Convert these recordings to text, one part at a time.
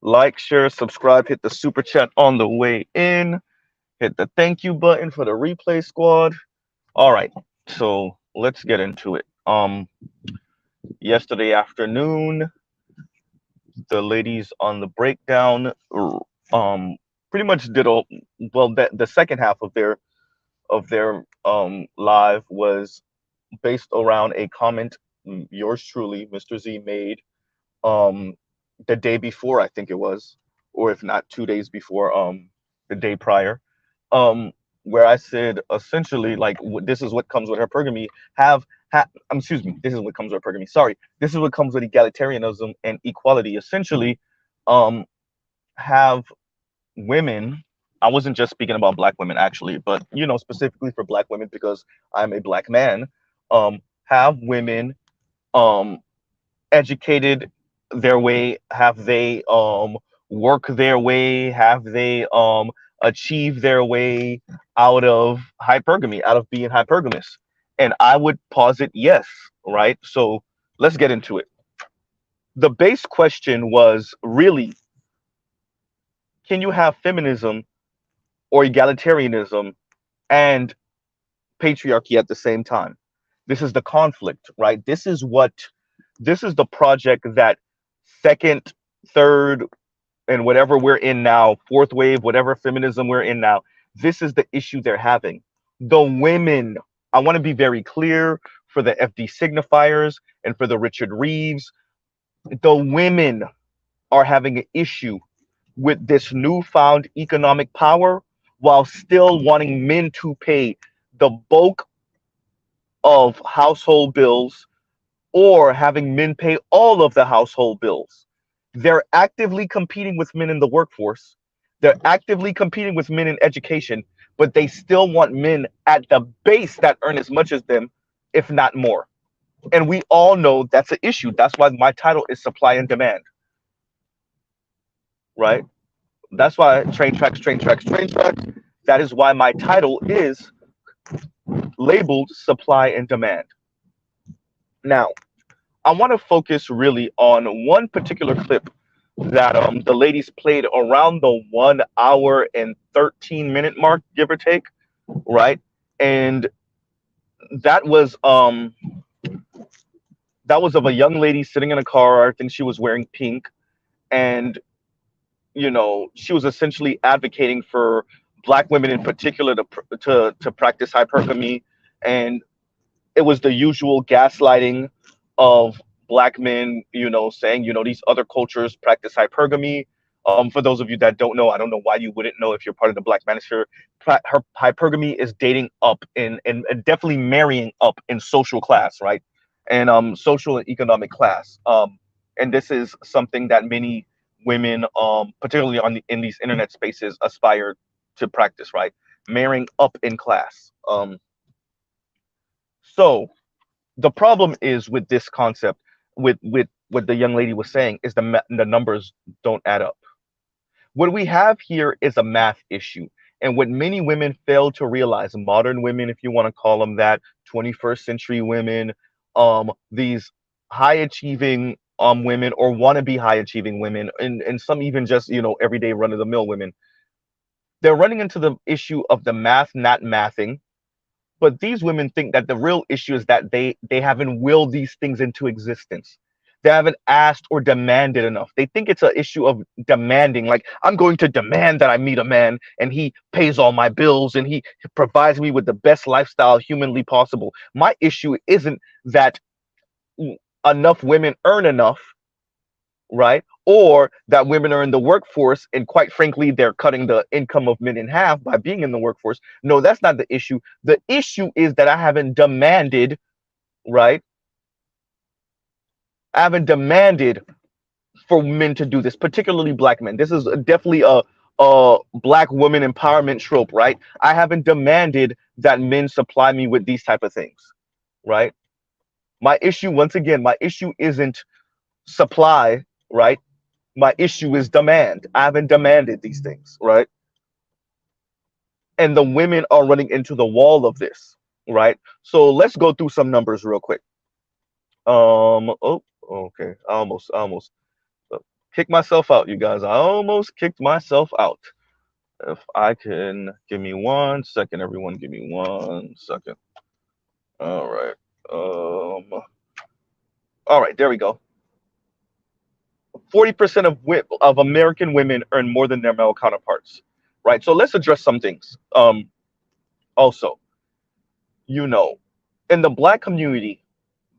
Like, share, subscribe, hit the super chat on the way in, hit the thank you button for the replay squad. All right, so let's get into it. Yesterday afternoon, the ladies on the breakdown, pretty much did a well. The second half of their live was based around a comment yours truly, Mr. Z, made um the day before, I think it was, or if not 2 days before, the day prior, um where I said essentially like this is what comes with hypergamy. Excuse me, this is what comes with hypergamy. Sorry, this is what comes with egalitarianism and equality. Essentially, um have women. I wasn't just speaking about black women actually, but specifically for black women because I'm a black man. Have women um educated their way? Have they work their way? Have they achieve their way out of hypergamy, out of being hypergamous? And I would posit yes, right? So let's get into it. The base question was really, can you have feminism or egalitarianism and patriarchy at the same time? This is the conflict, right? This is the project that second, third, and whatever we're in now, fourth wave, whatever feminism we're in now, this is the issue they're having. The women, I want to be very clear for the FD signifiers and for the Richard Reeves, the women are having an issue with this newfound economic power while still wanting men to pay the bulk of household bills or having men pay all of the household bills. They're actively competing with men in the workforce. They're actively competing with men in education, but they still want men at the base that earn as much as them, if not more. And we all know that's an issue. That's why my title is Supply and Demand, right? That's why train tracks, train tracks, train tracks. That is why my title is labeled Supply and Demand. Now, I want to focus really on one particular clip that the ladies played around the 1 hour and 13 minute mark, give or take, right? And that was um that was of a young lady sitting in a car. I think she was wearing pink, and she was essentially advocating for black women in particular to practice hypergamy, and it was the usual gaslighting of black men, saying, these other cultures practice hypergamy. For those of you that don't know, I don't know why you wouldn't know if you're part of the Black Manosphere. Her hypergamy is dating up and definitely marrying up in social class, right? And social and economic class. And this is something that many women, particularly in these internet spaces, aspire to practice, right? Marrying up in class. So the problem is with this concept, with what the young lady was saying, is the numbers don't add up. What we have here is a math issue. And what many women fail to realize, modern women, if you want to call them that, 21st century women, these high achieving women or want to be high achieving women, and some even just, everyday run of the mill women, they're running into the issue of the math not mathing. But these women think that the real issue is that they haven't willed these things into existence. They haven't asked or demanded enough. They think it's an issue of demanding, like, I'm going to demand that I meet a man and he pays all my bills and he provides me with the best lifestyle humanly possible. My issue isn't that enough women earn enough, right? Or that women are in the workforce and quite frankly, they're cutting the income of men in half by being in the workforce. No, that's not the issue. The issue is that I haven't demanded, right? I haven't demanded for men to do this, particularly black men. This is definitely a black woman empowerment trope, right? I haven't demanded that men supply me with these type of things, right? My issue, once again, my issue isn't supply, right? My issue is demand. I haven't demanded these things, right? And the women are running into the wall of this, right? So let's go through some numbers real quick. Oh, okay. I almost kick myself out, you guys. I almost kicked myself out. If I can, give me 1 second, everyone. Give me 1 second. All right. All right. There we go. 40% of American women earn more than their male counterparts. Right. So let's address some things. Also, you know, in the black community,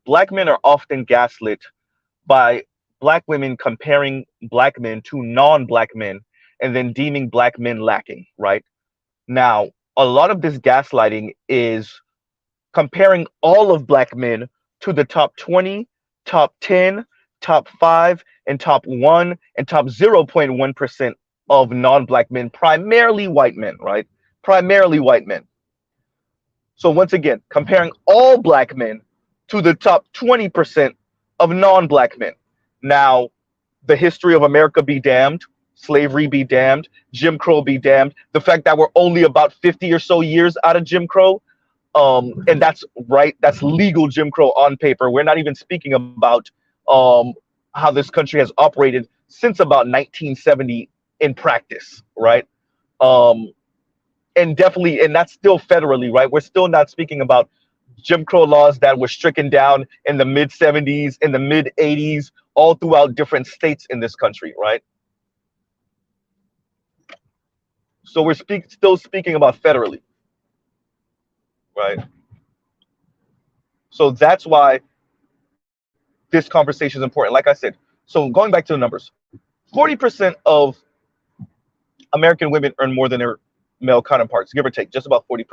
black men are often gaslit by black women comparing black men to non-black men and then deeming black men lacking, right? Now, a lot of this gaslighting is comparing all of black men to the top 20, top 10, top 5, and top 1 and top 0.1% of non-black men, primarily white men, right? Primarily white men. So once again, comparing all black men to the top 20% of non-black men. Now, the history of America be damned, slavery be damned, Jim Crow be damned. The fact that we're only about 50 or so years out of Jim Crow, and that's right, that's legal Jim Crow on paper. We're not even speaking about how this country has operated since about 1970 in practice, right? Um, and definitely, and that's still federally, right? We're still not speaking about Jim Crow laws that were stricken down in the mid 70s, in the mid 80s, all throughout different states in this country, right? So we're still speaking about federally, right? So that's why this conversation is important. Like I said, so going back to the numbers, 40% of American women earn more than their male counterparts, give or take, just about 40%.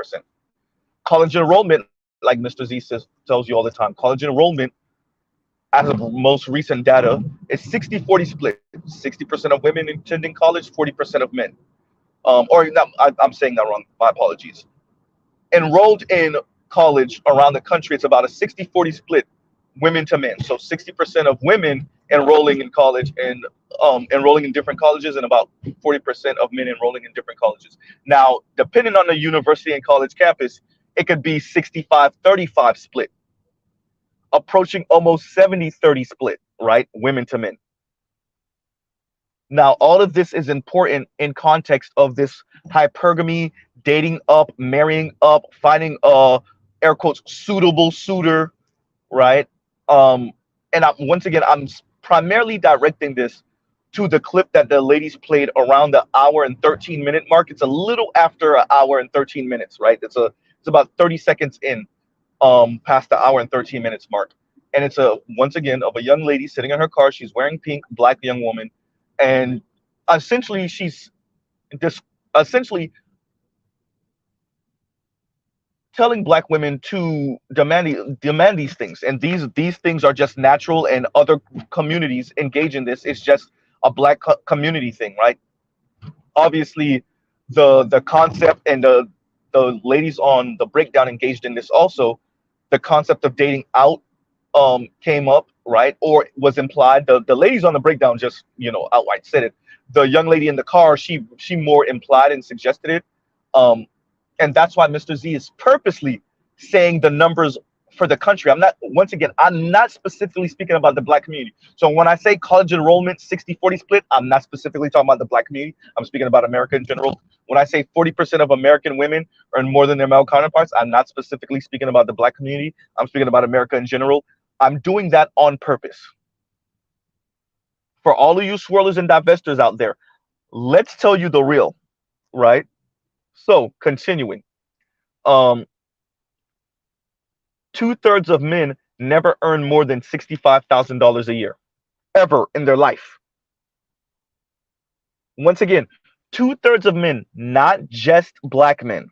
College enrollment, like Mr. Z tells you all the time, college enrollment, as of most recent data, is 60-40 split. 60% of women attending college, 40% of men. Or not, I'm saying that wrong. My apologies. Enrolled in college around the country, it's about a 60-40 split, women to men. So 60% of women enrolling in college and enrolling in different colleges, and about 40% of men enrolling in different colleges. Now, depending on the university and college campus, it could be 65-35 split, approaching almost 70-30 split, right? Women to men. Now, all of this is important in context of this hypergamy, dating up, marrying up, finding a air quotes suitable suitor, right? And once again, I'm primarily directing this to the clip that the ladies played around the hour and 13-minute mark. It's a little after an hour and 13 minutes, right? It's about 30 seconds in, past the hour and 13 minutes mark. And it's once again of a young lady sitting in her car. She's wearing pink, black young woman, and essentially she's essentially telling black women to demand these things, and these things are just natural, and other communities engage in this. It's just a black community thing, right? Obviously, the concept, and the ladies on the breakdown engaged in this also. The concept of dating out came up, right, or was implied. The ladies on the breakdown just outright said it. The young lady in the car, she more implied and suggested it. And that's why Mr. Z is purposely saying the numbers for the country. I'm not specifically speaking about the black community. So when I say college enrollment 60-40 split, I'm not specifically talking about the black community. I'm speaking about America in general. When I say 40% of American women earn more than their male counterparts, I'm not specifically speaking about the black community. I'm speaking about America in general. I'm doing that on purpose. For all of you swirlers and divestors out there, let's tell you the real, right? So continuing, 2/3 of men never earn more than $65,000 a year, ever in their life. Once again, 2/3 of men, not just black men,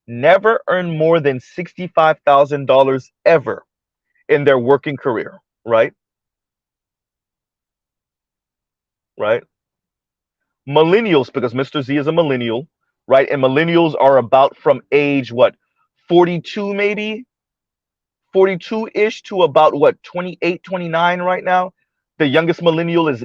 never earn more than $65,000 ever in their working career, right? Right? Millennials, because Mr. Z is a millennial, right? And millennials are about from age, what, 42 maybe? 42-ish to about, what, 28, 29 right now? The youngest millennial is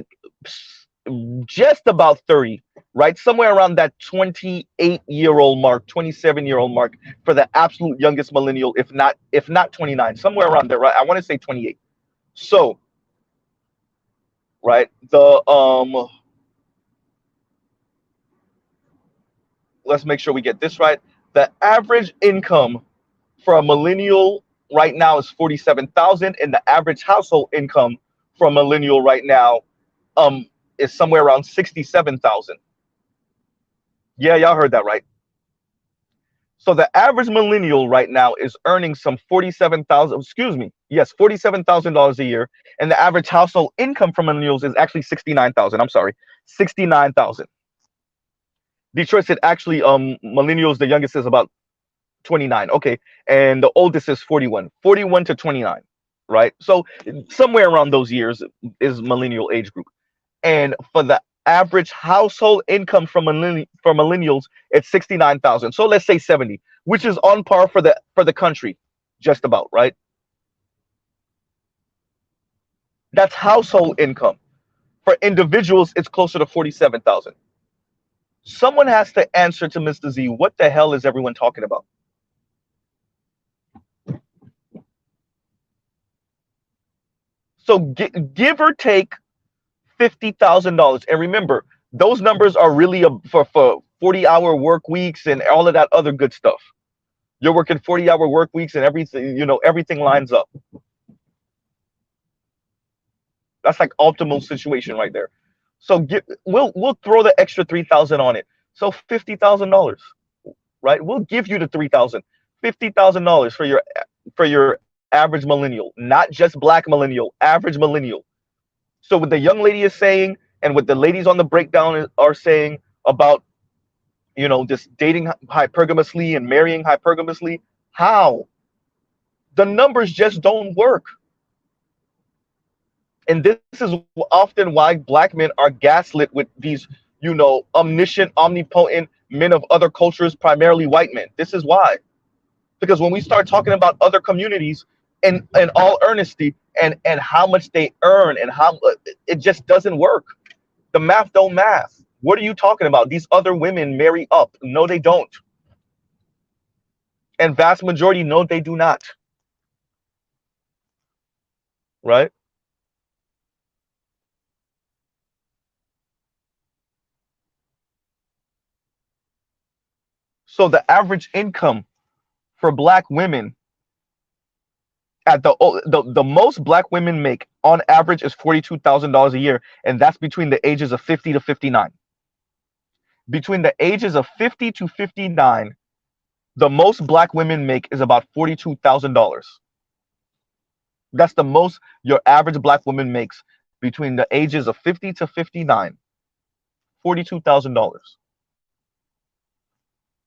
just about 30, right? Somewhere around that 28-year-old mark, 27-year-old mark for the absolute youngest millennial, if not 29, somewhere around there, right? I want to say 28. So, right? Let's make sure we get this right. The average income for a millennial right now is 47,000, and the average household income for a millennial right now um is somewhere around 67,000. Yeah, y'all heard that right. So the average millennial right now is earning some 47,000, excuse me, yes, $47,000 a year, and the average household income for millennials is actually 69,000. I'm sorry, 69,000. Detroit said actually millennials, the youngest is about 29. Okay. And the oldest is 41. 41 to 29, right? So somewhere around those years is millennial age group. And for the average household income for millennials, it's 69,000. So let's say 70, which is on par for the country, just about, right? That's household income. For individuals, it's closer to 47,000. Someone has to answer to Mr. Z, what the hell is everyone talking about? So give or take $50,000. And remember, those numbers are really for 40-hour work weeks and all of that other good stuff. You're working 40-hour work weeks and everything, everything lines up. That's like optimal situation right there. So we'll throw the extra 3,000 on it. So $50,000, right? We'll give you the 3,000. $50,000 for your average millennial, not just black millennial, average millennial. So what the young lady is saying and what the ladies on the breakdown are saying about, just dating hypergamously and marrying hypergamously, how? The numbers just don't work. And this is often why black men are gaslit with these, omniscient, omnipotent men of other cultures, primarily white men. This is why. Because when we start talking about other communities in all earnesty and how much they earn and how it just doesn't work. The math don't math. What are you talking about? These other women marry up. No, they don't. And vast majority, no, they do not. Right? So the average income for black women at the most black women make on average is $42,000 a year, and that's between the ages of 50 to 59. Between the ages of 50 to 59, the most black women make is about $42,000. That's the most your average black woman makes between the ages of 50 to 59. $42,000.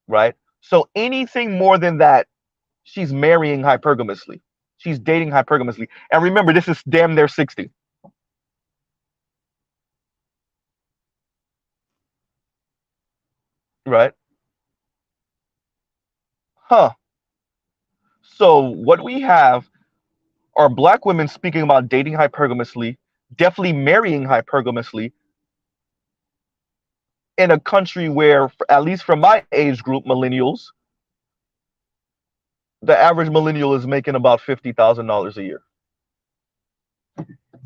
Right? So anything more than that, she's marrying hypergamously. She's dating hypergamously. And remember, this is damn near 60. Right? Huh. So what we have are black women speaking about dating hypergamously, definitely marrying hypergamously in a country where, at least for my age group, millennials, the average millennial is making about $50,000 a year.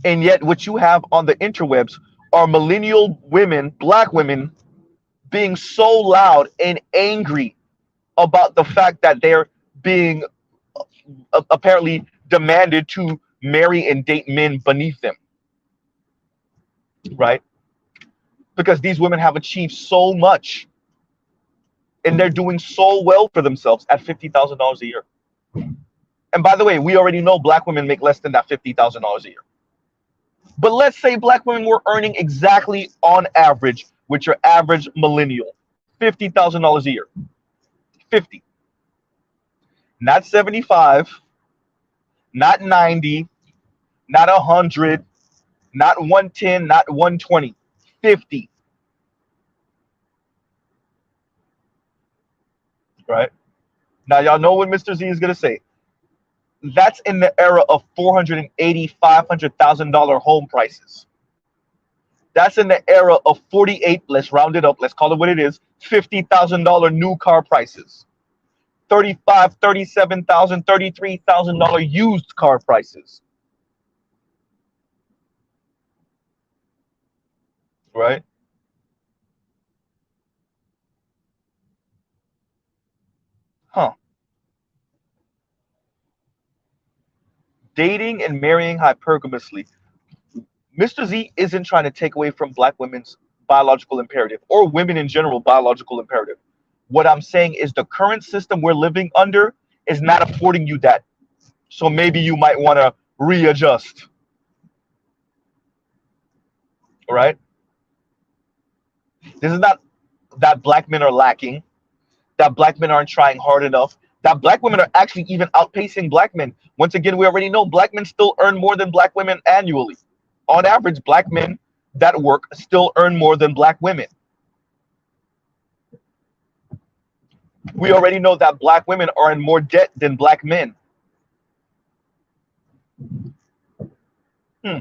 And yet what you have on the interwebs are millennial women, black women, being so loud and angry about the fact that they're being apparently demanded to marry and date men beneath them, right? Because these women have achieved so much and they're doing so well for themselves at $50,000 a year. And by the way, we already know black women make less than that $50,000 a year. But let's say black women were earning exactly on average with your average millennial, $50,000 a year. 50. Not 75, not 90, not 100, not 110, not 120. 50. Right? Now y'all know what Mr. Z is gonna say. That's in the era of $480,000, $500,000 home prices. That's in the era of 48, let's round it up, let's call it what it is, $50,000 new car prices. 35, 37,000, $33,000 used car prices. right? Huh. Dating and marrying hypergamously. Mr. Z isn't trying to take away from black women's biological imperative or women in general biological imperative. What I'm saying is the current system we're living under is not affording you that. So maybe you might want to readjust, right? This is not that black men are lacking, that black men aren't trying hard enough, that black women are actually even outpacing black men. Once again, we already know black men still earn more than black women annually. On average, black men that work still earn more than black women. We already know that black women are in more debt than black men. Hmm.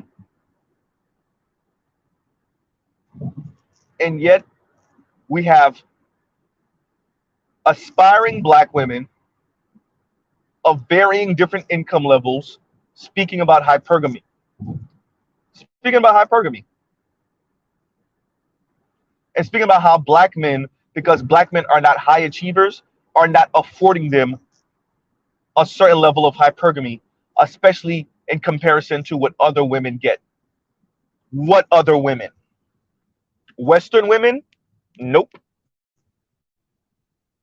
And yet we have aspiring black women of varying different income levels speaking about hypergamy. Speaking about hypergamy. And speaking about how black men, because black men are not high achievers, are not affording them a certain level of hypergamy, especially in comparison to what other women get. What other women? Western women? Nope.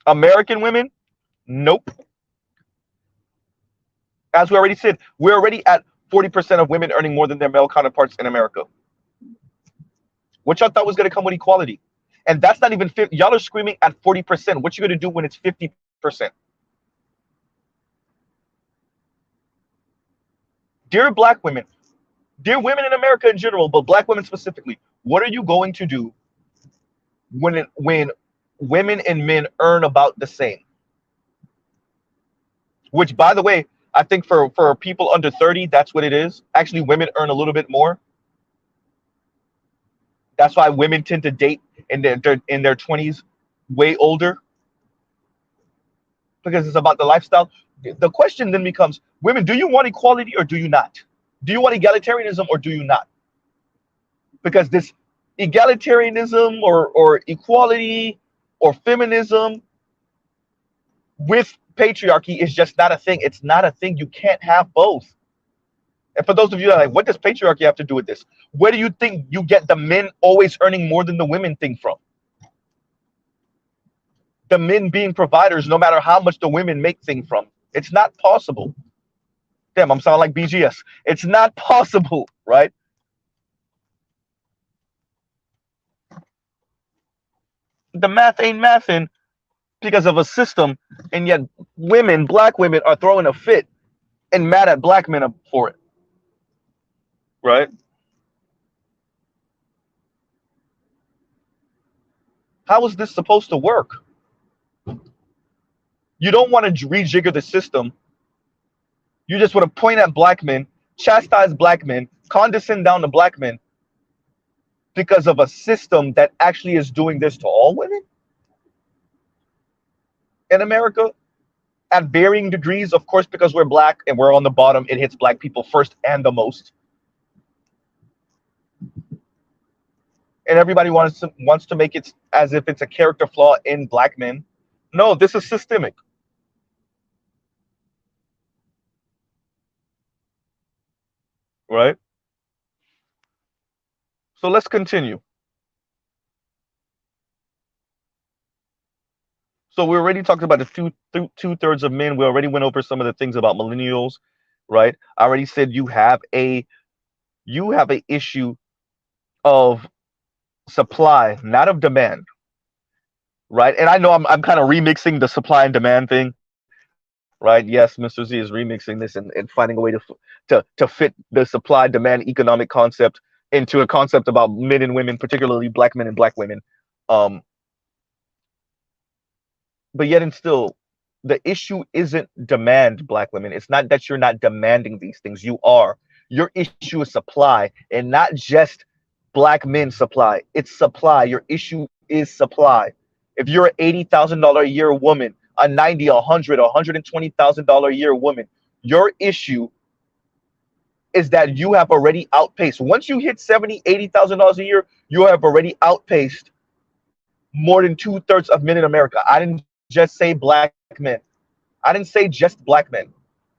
American women? Nope. As we already said, we're already at 40% of women earning more than their male counterparts in America. What y'all thought was going to come with equality? And that's not even 50. Y'all are screaming at 40%. What you going to do when it's 50%? Dear black women, dear women in America in general, but black women specifically, what are you going to do when women and men earn about the same? Which, by the way, I think for people under 30, that's what it is. Actually, women earn a little bit more. That's why women tend to date in their 20s, way older, because it's about the lifestyle. The question then becomes, women, do you want equality or do you not? Do you want egalitarianism or do you not? Because this egalitarianism or equality or feminism with patriarchy is just not a thing. It's not a thing. You can't have both. And for those of you that are like, what does patriarchy have to do with this? Where do you think you get the men always earning more than the women thing from? The men being providers, no matter how much the women make thing from. It's not possible. Damn, I'm sounding like BGS. It's not possible, right? The math ain't mathing because of a system, and yet women, black women, are throwing a fit and mad at black men for it, right? How is this supposed to work? You don't want to rejigger the system. You just want to point at black men, chastise black men, condescend down to black men because of a system that actually is doing this to all women in America at varying degrees. Of course, because we're black and we're on the bottom, it hits black people first and the most. And everybody wants to make it as if it's a character flaw in black men. No, this is systemic. Right? So let's continue. So we already talked about the two-thirds of men. We already went over some of the things about millennials, right? I already said you have a issue of supply, not of demand, right? And I know I'm kind of remixing the supply and demand thing, right? Yes, Mr. Z is remixing this and finding a way to fit the supply demand economic concept into a concept about men and women, particularly black men and black women. But yet and still, the issue isn't demand, black women. It's not that you're not demanding these things. You are. Your issue is supply, and not just black men supply. It's supply. Your issue is supply. If you're an $80,000 a year woman, a 90, a 100, $120,000 a year woman, your issue is that you have already outpaced. Once you hit 70, $80,000 a year, you have already outpaced more than 2/3 of men in America. I didn't just say black men. I didn't say just black men.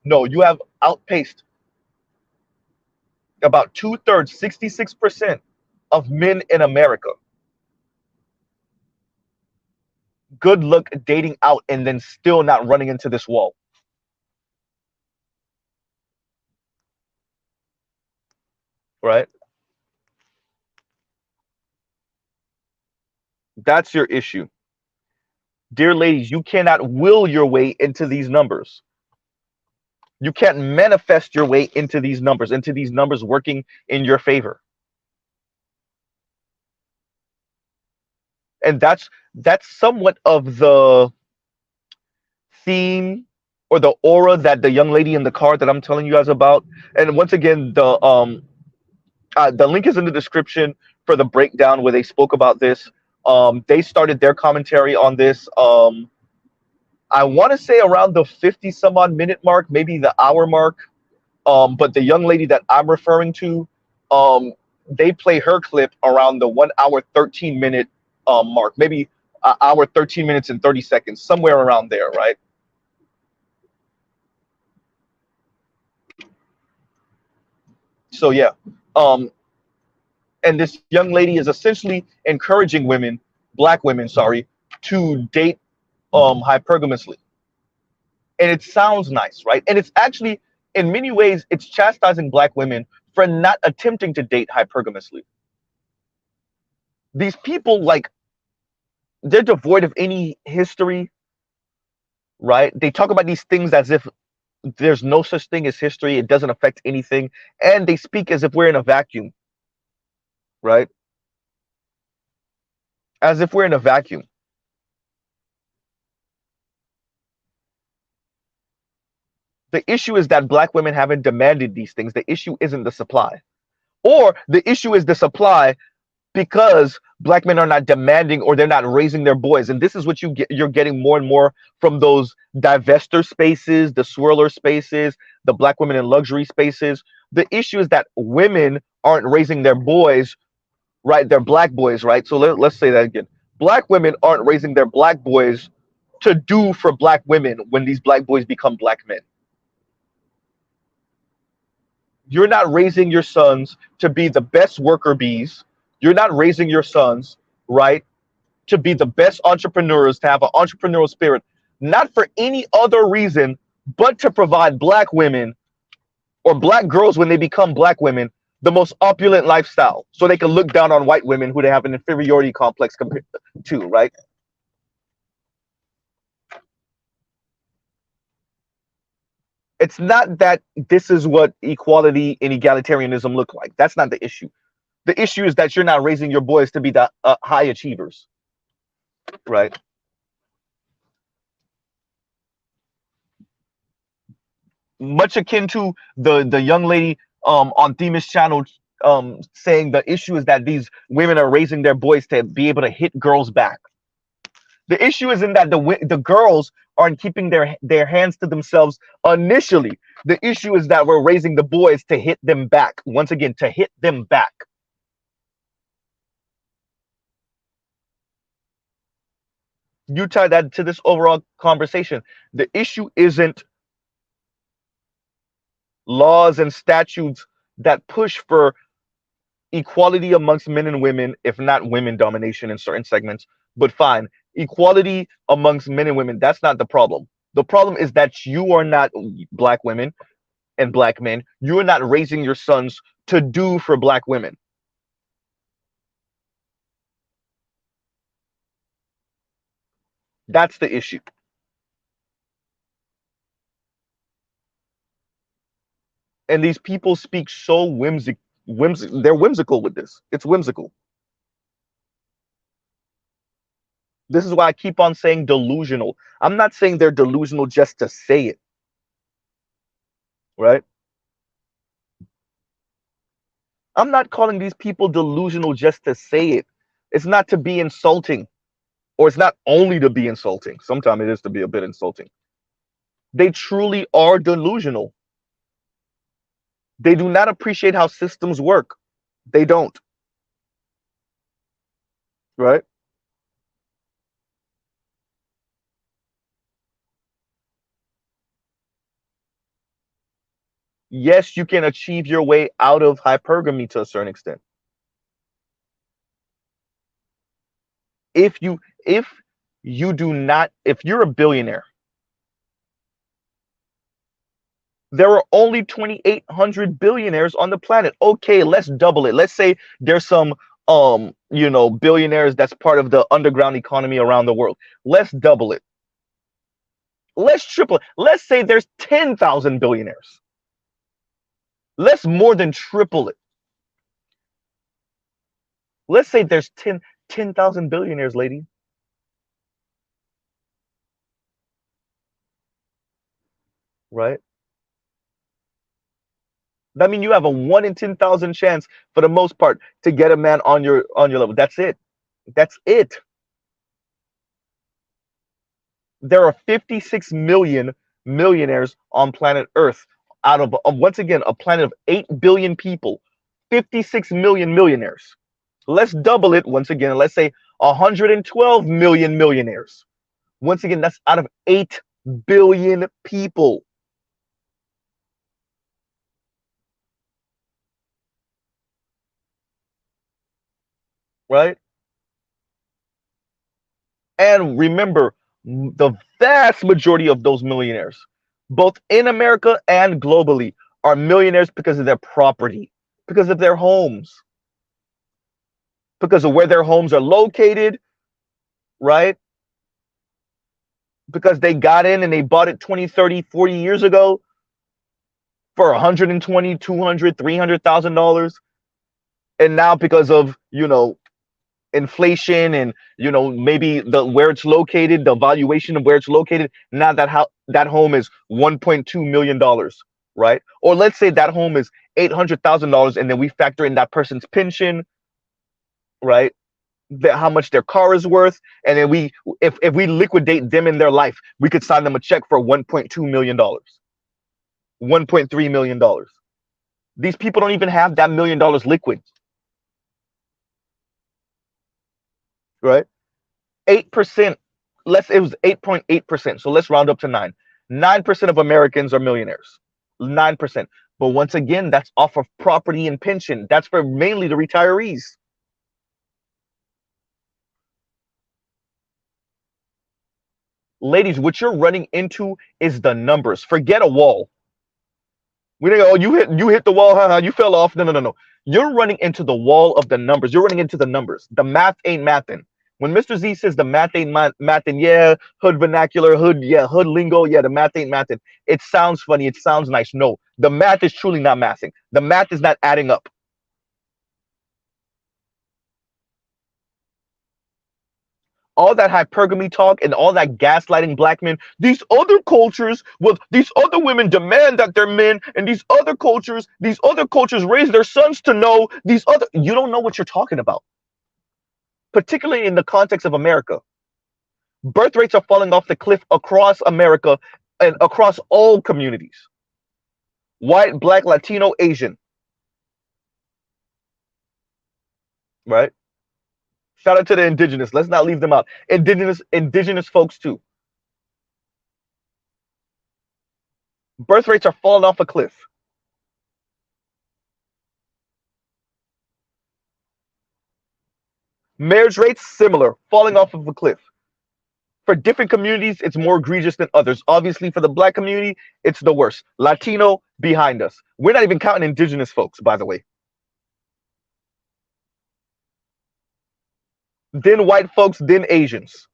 No, you have outpaced about 2/3, 66% of men in America. Good luck dating out and then still not running into this wall. Right? That's your issue. Dear ladies, you cannot will your way into these numbers. You can't manifest your way into these numbers working in your favor. And that's somewhat of the theme or the aura that the young lady in the car that I'm telling you guys about. And once again, the link is in the description for the breakdown where they spoke about this. They started their commentary on this. I want to say around the 50 some odd minute mark, maybe the hour mark. But the young lady that I'm referring to, they play her clip around the 1 hour 13 minute mark, maybe an hour 13 minutes and 30 seconds, somewhere around there, right? So yeah, um, and this young lady is essentially encouraging women, black women, sorry, to date hypergamously, and it sounds nice, right? And it's actually, in many ways, it's chastising black women for not attempting to date hypergamously. These people, like, they're devoid of any history, right? They talk about these things as if there's no such thing as history, it doesn't affect anything, and they speak as if we're in a vacuum, right? As if we're in a vacuum. The issue is that black women haven't demanded these things. The issue isn't the supply. Or the issue is the supply because black men are not demanding or they're not raising their boys. And this is what you're getting more and more from those divester spaces, the swirler spaces, the black women in luxury spaces. The issue is that women aren't raising their boys, right? They're black boys, right? So let's say that again. Black women aren't raising their black boys to do for black women when these black boys become black men. You're not raising your sons to be the best worker bees. You're not raising your sons, right, to be the best entrepreneurs, to have an entrepreneurial spirit, not for any other reason but to provide black women or black girls when they become black women the most opulent lifestyle so they can look down on white women who they have an inferiority complex compared to, right? It's not that this is what equality and egalitarianism look like. That's not the issue. The issue is that you're not raising your boys to be the high achievers, right? Much akin to the young lady on Themis channel saying the issue is that these women are raising their boys to be able to hit girls back. The issue isn't that the girls aren't keeping their hands to themselves initially. The issue is that we're raising the boys to hit them back. Once again, to hit them back. You tie that to this overall conversation. The issue isn't laws and statutes that push for equality amongst men and women, if not women domination in certain segments, but fine. Equality amongst men and women, that's not the problem. The problem is that you are not, black women and black men, you are not raising your sons to do for black women. That's the issue. And these people speak so they're whimsical with this. It's whimsical. This is why I keep on saying delusional. I'm not saying they're delusional just to say it, right? I'm not calling these people delusional just to say it. It's not to be insulting, or it's not only to be insulting. Sometimes it is to be a bit insulting. They truly are delusional. They do not appreciate how systems work. They don't, right? Yes, you can achieve your way out of hypergamy to a certain extent. If you if you do not, if you're a billionaire, there are only 2,800 billionaires on the planet. Okay, let's double it. Let's say there's some billionaires that's part of the underground economy around the world. Let's double it. Let's triple it. Let's say there's 10,000 billionaires. Let's more than triple it. Let's say there's 10,000 billionaires, lady. Right? That means you have a 1 in 10,000 chance for the most part to get a man on your level. That's it. That's it. There are 56 million millionaires on planet Earth out of once again a planet of 8 billion people. 56 million millionaires. Let's double it once again. Let's say 112 million millionaires. Once again, that's out of 8 billion people. Right? And remember, the vast majority of those millionaires, both in America and globally, are millionaires because of their property, because of their homes, because of where their homes are located, right? Because they got in and they bought it 20, 30, 40 years ago for 120, 200, $300,000. And now because of, inflation and maybe the where it's located, the valuation of where it's located, now that home is $1.2 million, right? Or let's say that home is $800,000, and then we factor in that person's pension, right? How much their car is worth, and then if we liquidate them in their life, we could sign them a check for $1.2 million, $1.3 million. These people don't even have that $1 million liquid, right? 8%. It was 8.8%. So let's round up to 9. 9% of Americans are millionaires. 9%. But once again, that's off of property and pension. That's for mainly the retirees. Ladies, what you're running into is the numbers. Forget a wall. We don't go, oh, you hit the wall, haha, you fell off. No, no, no, no. You're running into the wall of the numbers. You're running into the numbers. The math ain't mathin'. When Mr. Z says the math ain't mathin', yeah, hood vernacular, hood lingo, yeah, the math ain't mathin'. It sounds funny, it sounds nice. No, the math is truly not mathing. The math is not adding up. All that hypergamy talk and all that gaslighting black men, these other cultures, well, these other women demand that they're men, and these other cultures raise their sons to know these other. You don't know what you're talking about, particularly in the context of America. Birth rates are falling off the cliff across America and across all communities: white, black, Latino, Asian, right? Shout out to the indigenous. Let's not leave them out. Indigenous folks too. Birth rates are falling off a cliff. Marriage rates similar, falling off of a cliff. For different communities, it's more egregious than others. Obviously, for the black community, it's the worst. Latino behind us. We're not even counting indigenous folks, by the way. Then white folks, then Asians.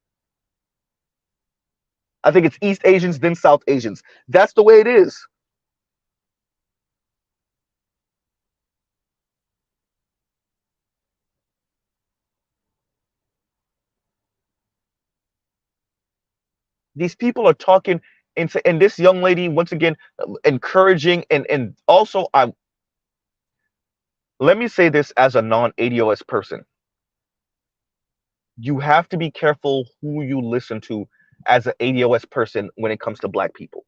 I think it's East Asians, then South Asians. That's the way it is. These people are talking and this young lady, once again, encouraging and also I let me say this as a non-ADOS person. You have to be careful who you listen to as an ADOS person when it comes to black people.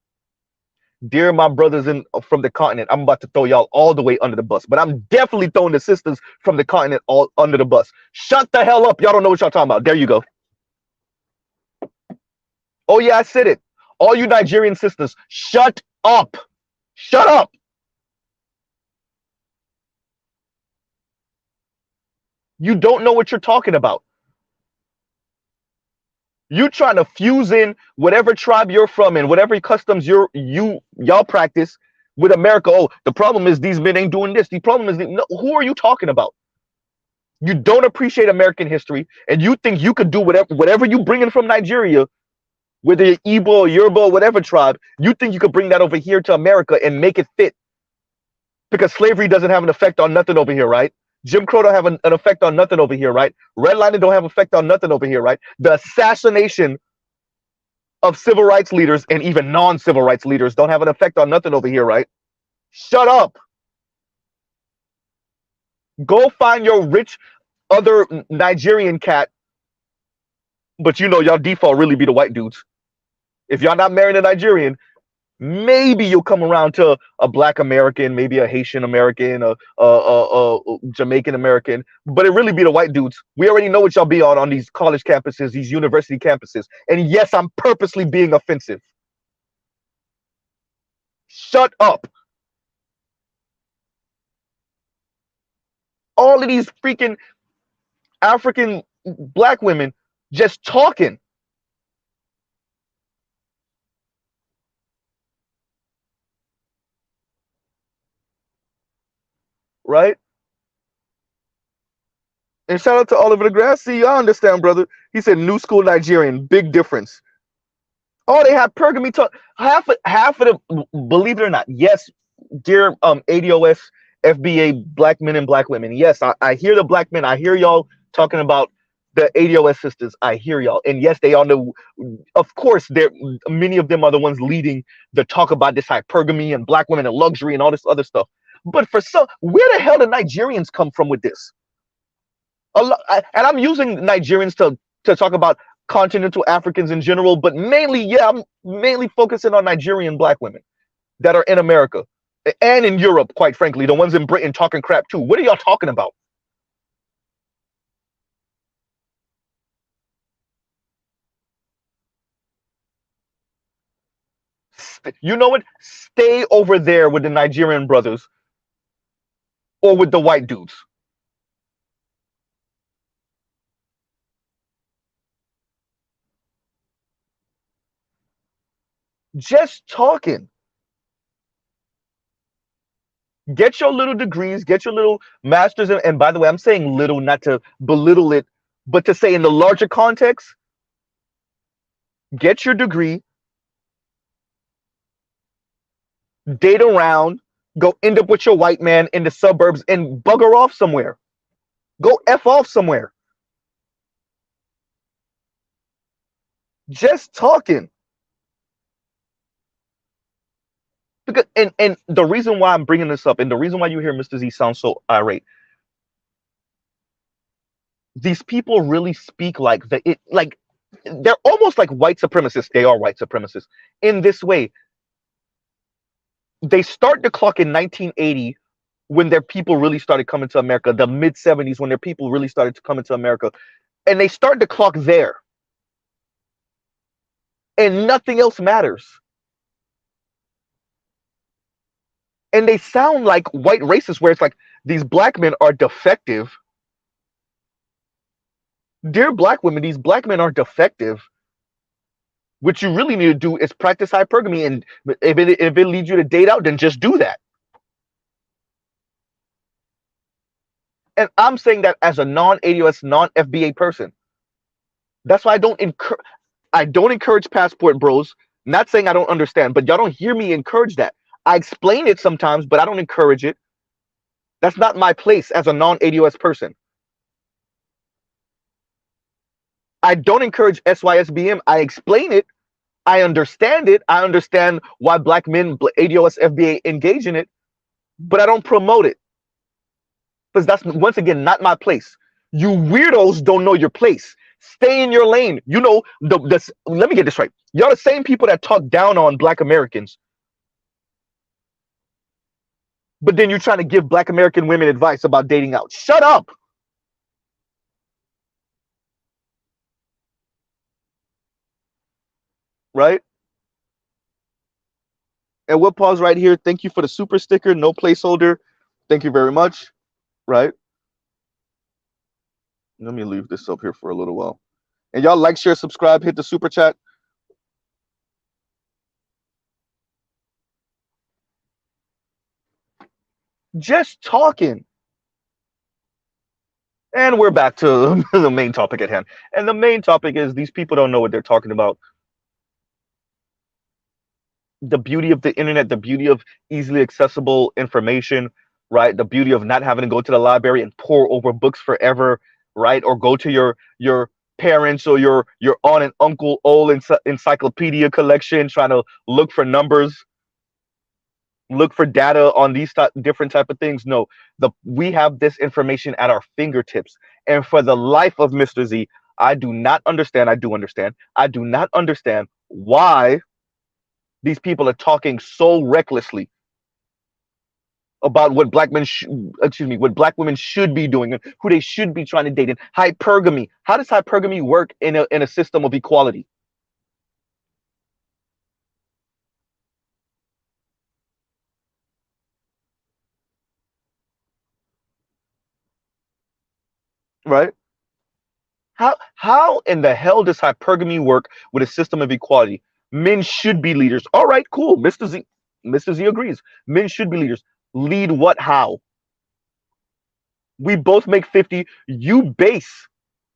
Dear my brothers in from the continent, I'm about to throw y'all all the way under the bus. But I'm definitely throwing the sisters from the continent all under the bus. Shut the hell up. Y'all don't know what y'all talking about. There you go. Oh yeah, I said it. All you Nigerian sisters, shut up. Shut up. You don't know what you're talking about. You trying to fuse in whatever tribe you're from and whatever customs y'all practice with America. Oh, the problem is these men ain't doing this. The problem is no, who are you talking about? You don't appreciate American history, and you think you could do whatever you bring in from Nigeria, whether you're Igbo or Yoruba or whatever tribe. You think you could bring that over here to America and make it fit because slavery doesn't have an effect on nothing over here, right? Jim Crow don't have an effect on nothing over here, right? Redlining don't have an effect on nothing over here, right? The assassination of civil rights leaders and even non-civil rights leaders don't have an effect on nothing over here, right? Shut up. Go find your rich other Nigerian cat, but you know y'all default really be the white dudes. If y'all not marrying a Nigerian, maybe you'll come around to a Black American, maybe a Haitian American, a Jamaican American, but it really be the white dudes. We already know what y'all be on these college campuses, these university campuses. And yes, I'm purposely being offensive. Shut up. All of these freaking African Black women just talking. Right? And shout out to Oliver DeGrasse. See, I understand, brother. He said new school Nigerian, big difference. Oh, they have pergamy talk. Half of the, believe it or not, yes, dear ADOS, FBA, black men and black women. Yes, I hear the black men. I hear y'all talking about the ADOS sisters. I hear y'all. And yes, they all know, of course, they're many of them are the ones leading the talk about this hypergamy and black women and luxury and all this other stuff. But for some, where the hell did Nigerians come from with this? And I'm using Nigerians to talk about continental Africans in general, but mainly, yeah, I'm mainly focusing on Nigerian black women that are in America and in Europe, quite frankly, the ones in Britain talking crap too. What are y'all talking about? You know what? Stay over there with the Nigerian brothers or with the white dudes. Just talking. Get your little degrees, get your little masters. And by the way, I'm saying little not to belittle it, but to say in the larger context, get your degree, date around, go end up with your white man in the suburbs and bugger off somewhere. Go F off somewhere. Just talking. Because, and the reason why I'm bringing this up and the reason why you hear Mr. Z sound so irate, these people really speak like they're almost like white supremacists. They are white supremacists in this way. They start the clock in 1980 when their people really started coming to America, the mid 70s when their people really started to come into America. And they start the clock there. And nothing else matters. And they sound like white racists where it's like these black men are defective. Dear black women, these black men are defective. What you really need to do is practice hypergamy. And if it leads you to date out, then just do that. And I'm saying that as a non-ADOS, non-FBA person. That's why I don't encourage passport bros. Not saying I don't understand, but y'all don't hear me encourage that. I explain it sometimes, but I don't encourage it. That's not my place as a non-ADOS person. I don't encourage SYSBM. I explain it. I understand it. I understand why black men, ADOS, FBA engage in it, but I don't promote it. Because that's, once again, not my place. You weirdos don't know your place. Stay in your lane. You know, let me get this right. Y'all the same people that talk down on black Americans But then you're trying to give Black American women advice about dating out. Shut up, right? And we'll pause right here. Thank you for the super sticker, no placeholder. Thank you very much, right? Let me leave this up here for a little while. And y'all like, share, subscribe, hit the super chat. Just talking. And we're back to the main topic at hand. And the main topic is these people don't know what they're talking about. The beauty of the internet, the beauty of easily accessible information, right? The beauty of not having to go to the library and pore over books forever, right? Or go to your parents or your aunt and uncle old encyclopedia collection trying to look for numbers, look for data on these different type of things. No, we have this information at our fingertips, and for the life of Mr. Z, I do not understand. I do understand. I do not understand why these people are talking so recklessly about what black men, excuse me, what black women should be doing and who they should be trying to date. And hypergamy. How does hypergamy work in a system of equality? Right? How in the hell does hypergamy work with a system of equality? Men should be leaders. All right, cool. Mr. Z agrees. Men should be leaders. Lead what? How? We both make 50. You base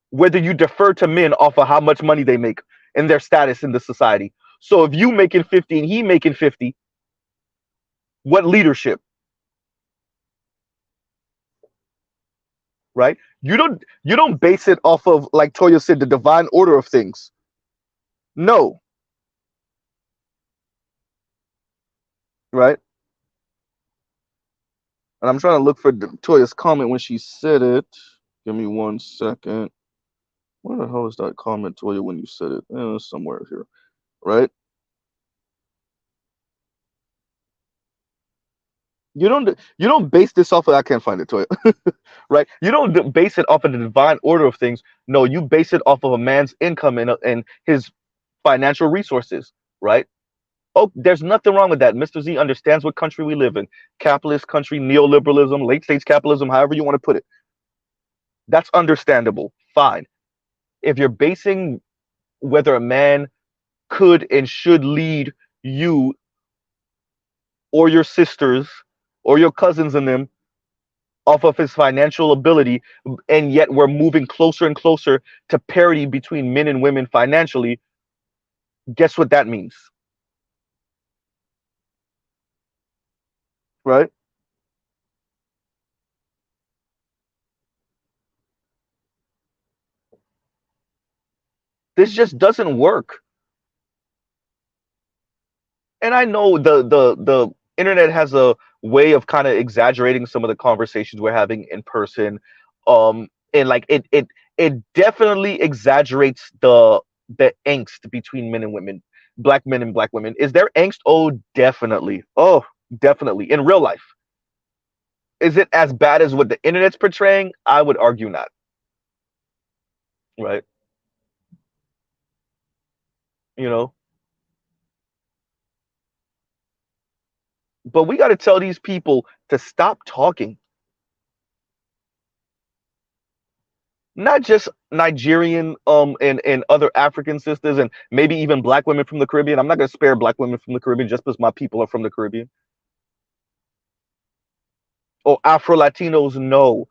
whether you defer to men off of how much money they make and their status in the society. So if you making 50 and he making 50, what leadership? Right? You don't base it off of, like Toya said, the divine order of things. No, right? And I'm trying to look for Toya's comment when she said it. Give me 1 second. Where the hell is that comment, Toya, when you said it? Somewhere here, right? You don't base this off of, I can't find it, Toya. Right? You don't base it off of the divine order of things. No, you base it off of a man's income and his financial resources, right? Oh, there's nothing wrong with that. Mr. Z understands what country we live in. Capitalist country, neoliberalism, late stage capitalism, however you want to put it. That's understandable. Fine. If you're basing whether a man could and should lead you or your sisters or your cousins and them off of his financial ability, and yet we're moving closer and closer to parity between men and women financially, guess what that means? Right? This just doesn't work. And I know the internet has a way of kind of exaggerating some of the conversations we're having in person. And like it definitely exaggerates the angst between men and women, black men and black women. Is there angst? Oh, definitely. Oh, definitely. In real life. Is it as bad as what the internet's portraying? I would argue not. Right? You know, but we got to tell these people to stop talking. Not just Nigerian and other African sisters and maybe even black women from the Caribbean. I'm not gonna spare black women from the Caribbean just because my people are from the Caribbean. Or Afro Latinos, no.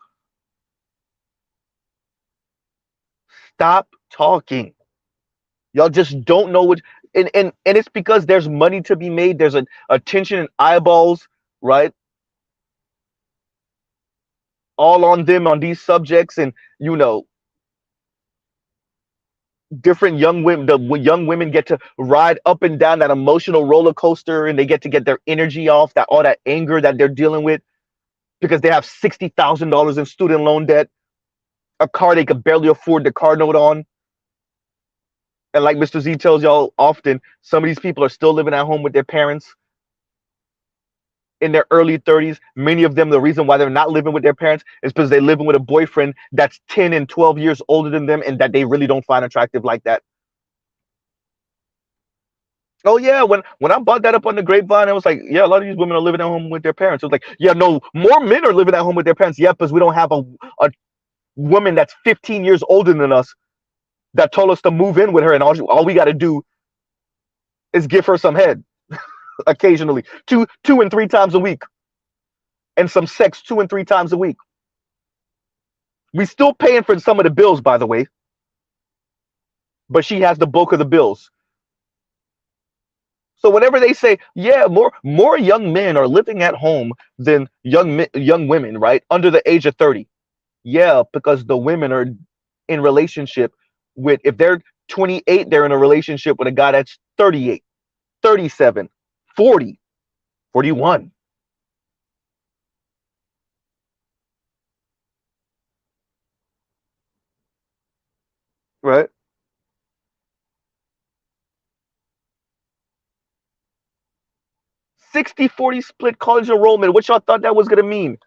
Stop talking. Y'all just don't know what, and it's because there's money to be made. There's a attention and eyeballs, right? All on them on these subjects, and you know, different young women, the young women get to ride up and down that emotional roller coaster, and they get their energy off that all that anger that they're dealing with because they have $60,000 in student loan debt, a car they could barely afford the car note on. And like Mr. Z tells y'all often, some of these people are still living at home with their parents. in their early 30s. Many of them, the reason why they're not living with their parents is because they're living with a boyfriend that's 10 and 12 years older than them and that they really don't find attractive like that. Oh yeah, when I bought that up on the grapevine, I was like, yeah, a lot of these women are living at home with their parents. It was like, yeah, no, more men are living at home with their parents. Yeah, because we don't have a woman that's 15 years older than us that told us to move in with her, and all we got to do is give her some head occasionally, two and three times a week, and some sex 2 and 3 times a week. We still paying for some of the bills, by the way, but she has the bulk of the bills. So whenever they say, yeah, more young men are living at home than young women, right, under the age of 30. Yeah, because the women are in relationship with, if they're 28, they're in a relationship with a guy that's 38, 37, 40, 41. Right? 60-40 split college enrollment. What y'all thought that was going to mean?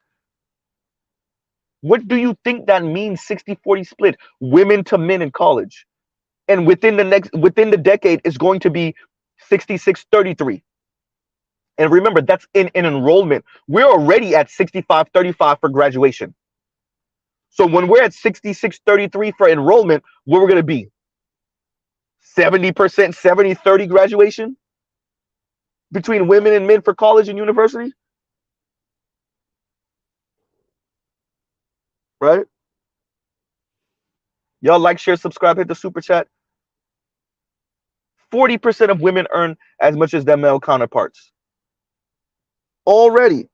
What do you think that means, 60-40 split? Women to men in college. And within the decade is going to be 66-33. And remember, that's in enrollment. We're already at 65-35 for graduation. So when we're at 66-33 for enrollment, what we're going to be? 70%, 70-30 graduation between women and men for college and university? Right? Y'all like, share, subscribe, hit the super chat. 40% of women earn as much as their male counterparts. Already.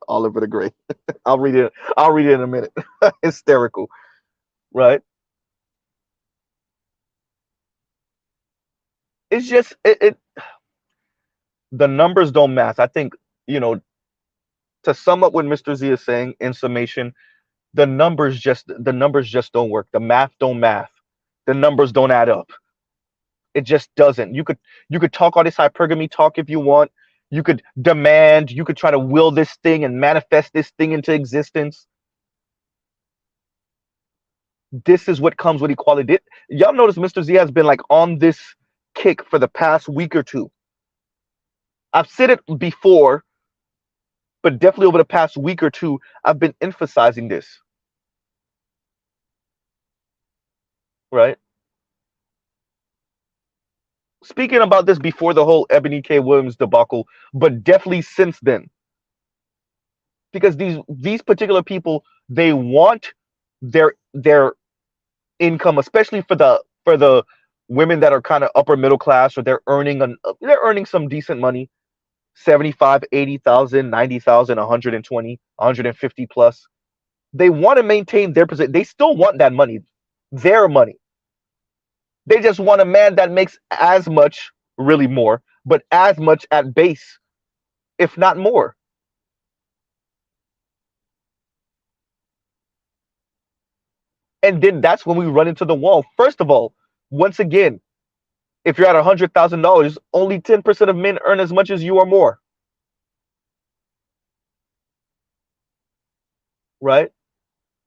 Oliver the Great. I'll read it. I'll read it in a minute. Hysterical. Right? It's just the numbers don't math. I think, to sum up what Mr. Z is saying in summation, the numbers just don't work. The math don't math. The numbers don't add up. It just doesn't. You could talk all this hypergamy talk if you want. You could demand, you could try to will this thing and manifest this thing into existence. This is what comes with equality. Y'all notice Mr. Z has been like on this kick for the past week or two. I've said it before, but definitely over the past week or two, I've been emphasizing this. Right? Speaking about this before the whole Ebony K. Williams debacle, but definitely since then. Because these particular people, they want their income, especially for the women that are kind of upper middle class, or they're earning some decent money, 75, 80,000, 90,000, 120, 150 plus. They want to maintain their position. They still want that money, their money. They just want a man that makes as much, really more, but as much at base, if not more. And then that's when we run into the wall. First of all, once again, if you're at $100,000, only 10% of men earn as much as you or more. Right?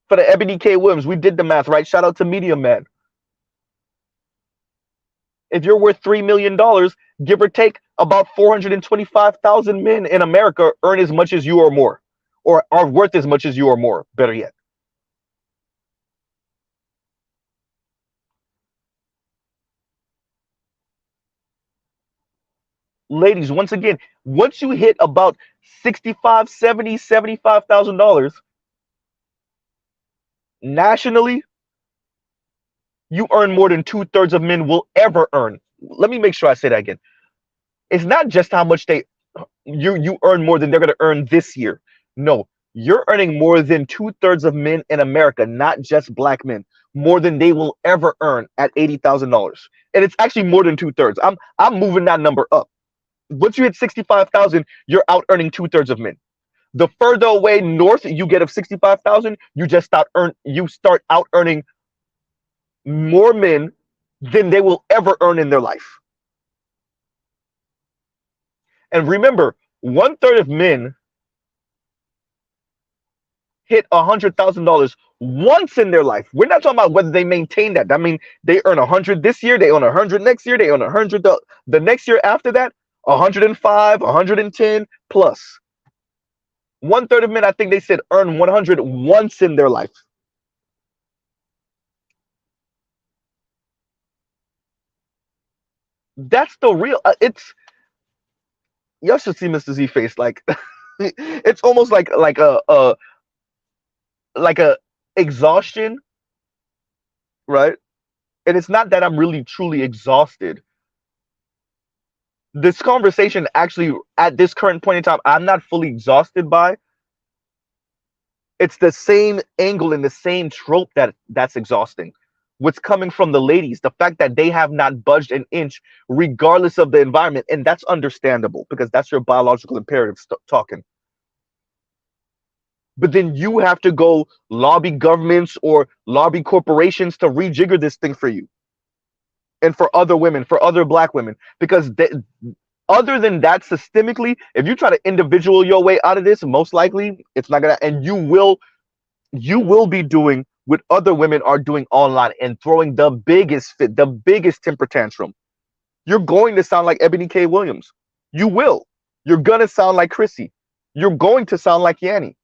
For the Ebony K. Williams, we did the math, right? Shout out to Medium Man. If you're worth $3 million, give or take, about 425,000 men in America earn as much as you or more, or are worth as much as you or more, better yet. Ladies, once again, once you hit about 65, 70, $75,000 nationally, you earn more than 2/3 of men will ever earn. Let me make sure I say that again. It's not just how much you earn more than they're going to earn this year. No, you're earning more than 2/3 of men in America, not just black men, more than they will ever earn at $80,000. And it's actually more than 2/3. I'm moving that number up. Once you hit 65,000, you're out earning 2/3 of men. The further away north you get of 65,000, you start out earning more men than they will ever earn in their life. And remember, 1/3 of men hit $100,000 once in their life. We're not talking about whether they maintain that. I mean, they earn 100 this year, they earn 100 next year, they earn 100 the next year after that, 105, 110 plus. 1/3 of men, I think they said, earn 100 once in their life. That's the real. Y'all should see Mr. Z face. Like, it's almost like a exhaustion, right? And it's not that I'm really truly exhausted. This conversation actually, at this current point in time, I'm not fully exhausted by. It's the same angle and the same trope that's exhausting. What's coming from the ladies, the fact that they have not budged an inch regardless of the environment, and that's understandable because that's your biological imperative talking. But then you have to go lobby governments or lobby corporations to rejigger this thing for you and for other women, for other black women, because other than that, systemically, if you try to individual your way out of this, most likely it's not gonna, and you will be doing what other women are doing online and throwing the biggest fit, the biggest temper tantrum. You're going to sound like Ebony K. Williams. You will. You're gonna sound like Chrissy. You're going to sound like Yanni.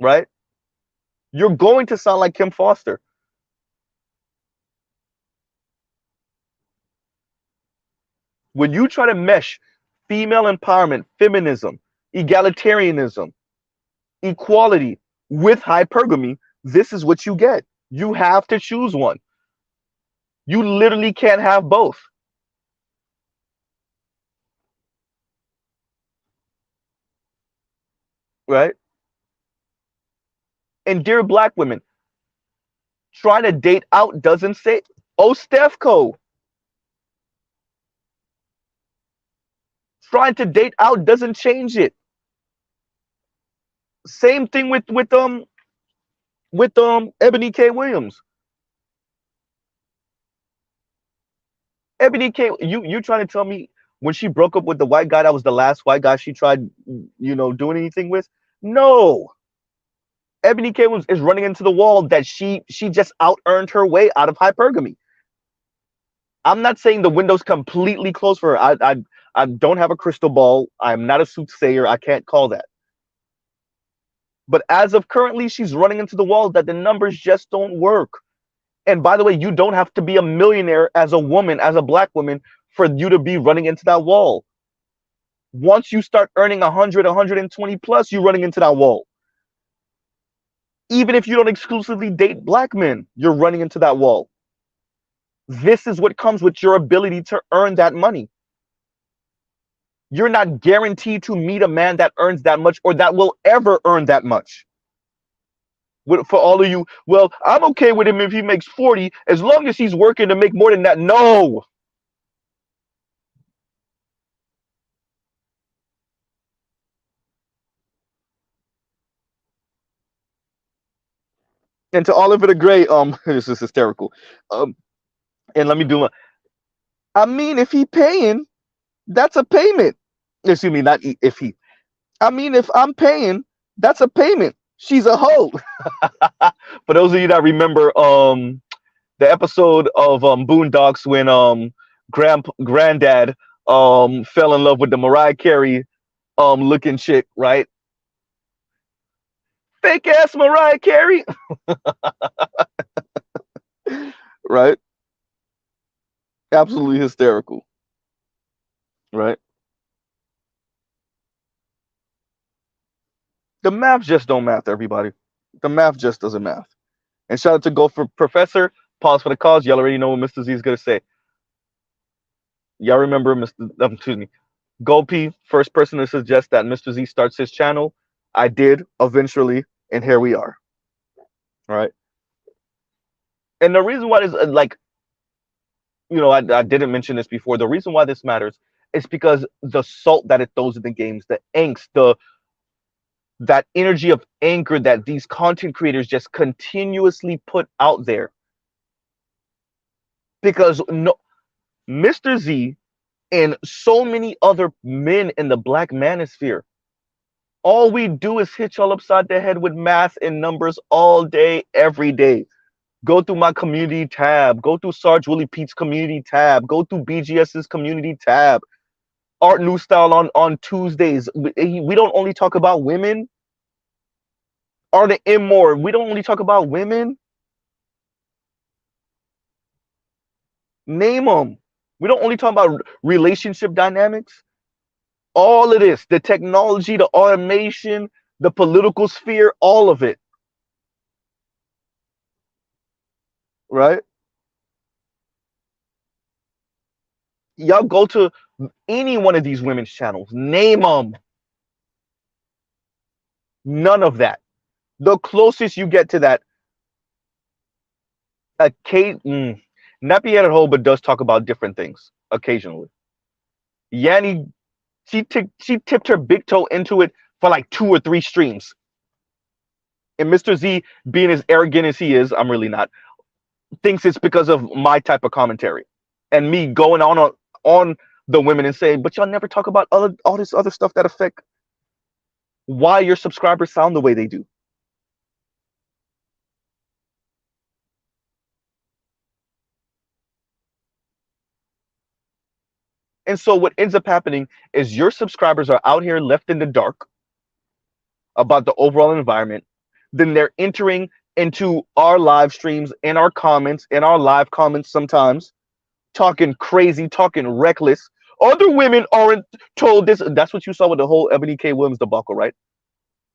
Right? You're going to sound like Kim Foster. When you try to mesh female empowerment, feminism, egalitarianism, equality with hypergamy, this is what you get. You have to choose one. You literally can't have both. Right? And dear black women, trying to date out doesn't say, oh, Stefco. Trying to date out doesn't change it. Same thing with Ebony K. Williams. Ebony K. You trying to tell me when she broke up with the white guy, that was the last white guy she tried, doing anything with? No. Ebony K. Williams is running into the wall that she just out earned her way out of hypergamy. I'm not saying the window's completely closed for her. I don't have a crystal ball. I'm not a soothsayer. I can't call that. But as of currently, she's running into the wall that the numbers just don't work. And by the way, you don't have to be a millionaire as a woman, as a black woman, for you to be running into that wall. Once you start earning 100, 120 plus, you're running into that wall. Even if you don't exclusively date black men, you're running into that wall. This is what comes with your ability to earn that money. You're not guaranteed to meet a man that earns that much or that will ever earn that much. For all of you, well, I'm okay with him if he makes 40, as long as he's working to make more than that. No. And to Oliver the Gray, this is hysterical. And let me do I mean, if he paying, that's a payment. Excuse me, not if he. I mean, if I'm paying, that's a payment. She's a hoe. For those of you that remember the episode of Boondocks when granddad fell in love with the Mariah Carey looking chick, right? Fake ass Mariah Carey. Right? Absolutely hysterical. Right? The math just don't math, everybody. The math just doesn't math. And shout out to Go for Professor. Pause for the cause. Y'all already know what Mr. Z is gonna say. Y'all remember excuse me. Gopi, first person to suggest that Mr. Z starts his channel. I did eventually, and here we are. All right. And the reason why this, I didn't mention this before. The reason why this matters is because the salt that it throws in the games, the angst, that energy of anger that these content creators just continuously put out there. because no, Mr. Z and so many other men in the black manosphere, all we do is hit y'all upside the head with math and numbers all day, every day. Go through my community tab. Go through Sarge Willie Pete's community tab. Go through BGS's community tab. Art New Style on Tuesdays. We don't only talk about women. Art and M More. We don't only talk about women. Name them. We don't only talk about relationship dynamics. All of this, the technology, the automation, the political sphere, all of it. Right? Y'all go to any one of these women's channels. Name them. None of that. The closest you get to that, not be at home, but does talk about different things occasionally. Yanni, she tipped her big toe into it for like 2 or 3 streams. And Mr. Z, being as arrogant as he is, I'm really not, thinks it's because of my type of commentary and me going on the women and saying, but y'all never talk about all this other stuff that affect why your subscribers sound the way they do. And so what ends up happening is your subscribers are out here left in the dark about the overall environment. Then they're entering into our live streams and our comments and our live comments sometimes, talking crazy, talking reckless. Other women aren't told this. That's what you saw with the whole Ebony K. Williams debacle, right?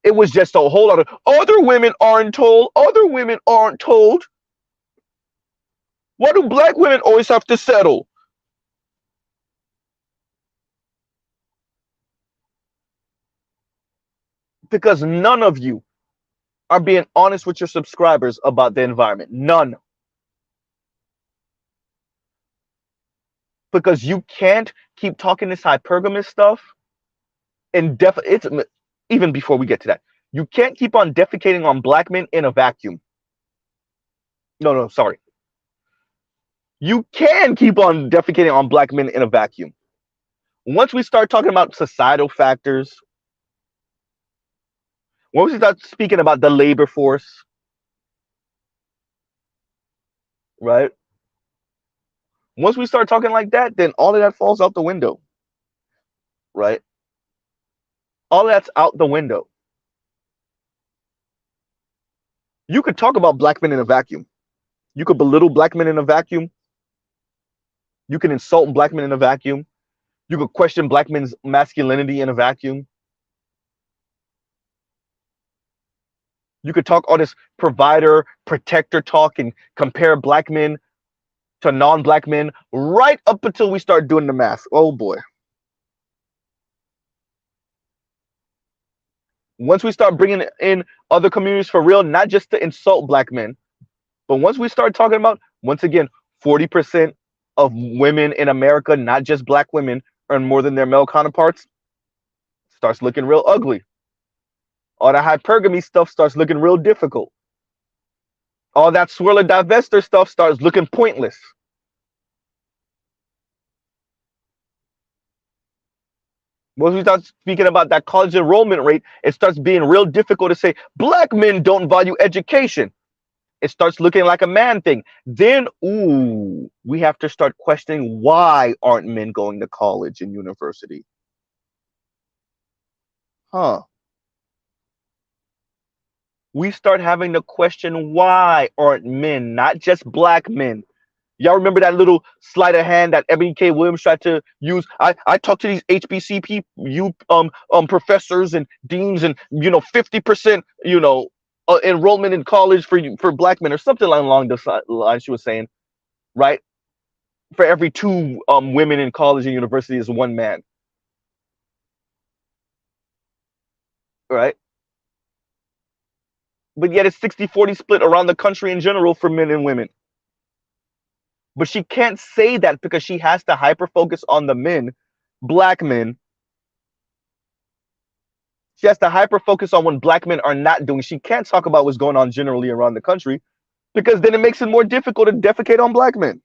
It was just a whole lot of other women aren't told. Other women aren't told. Why do black women always have to settle? Because none of you are being honest with your subscribers about the environment. None. Because you can't keep talking this hypergamous stuff and it's even before we get to that. You can't keep on defecating on black men in a vacuum. No, sorry. You can keep on defecating on black men in a vacuum. Once we start talking about societal factors, once we start speaking about the labor force, right? Once we start talking like that, then all of that falls out the window, right? All that's out the window. You could talk about black men in a vacuum. You could belittle black men in a vacuum. You can insult black men in a vacuum. You could question black men's masculinity in a vacuum. You could talk all this provider, protector talk and compare black men to non-black men right up until we start doing the math. Oh boy. Once we start bringing in other communities for real, not just to insult black men, but once we start talking about, once again, 40% of women in America, not just black women, earn more than their male counterparts, starts looking real ugly. All the hypergamy stuff starts looking real difficult. All that swirler divester stuff starts looking pointless. Once we start speaking about that college enrollment rate, it starts being real difficult to say black men don't value education. It starts looking like a man thing. Then, ooh, we have to start questioning, why aren't men going to college and university? Huh. We start having to question, why aren't men, not just black men? Y'all remember that little sleight of hand that Ebony K. Williams tried to use? I talked to these HBCP professors and deans, and 50% enrollment in college for black men, or something along the line she was saying, right? For every 2 women in college and university is 1 man, right? But yet it's 60-40 split around the country in general for men and women. But she can't say that because she has to hyper focus on the men, black men. She has to hyper focus on what black men are not doing. She can't talk about what's going on generally around the country, because then it makes it more difficult to defecate on black men.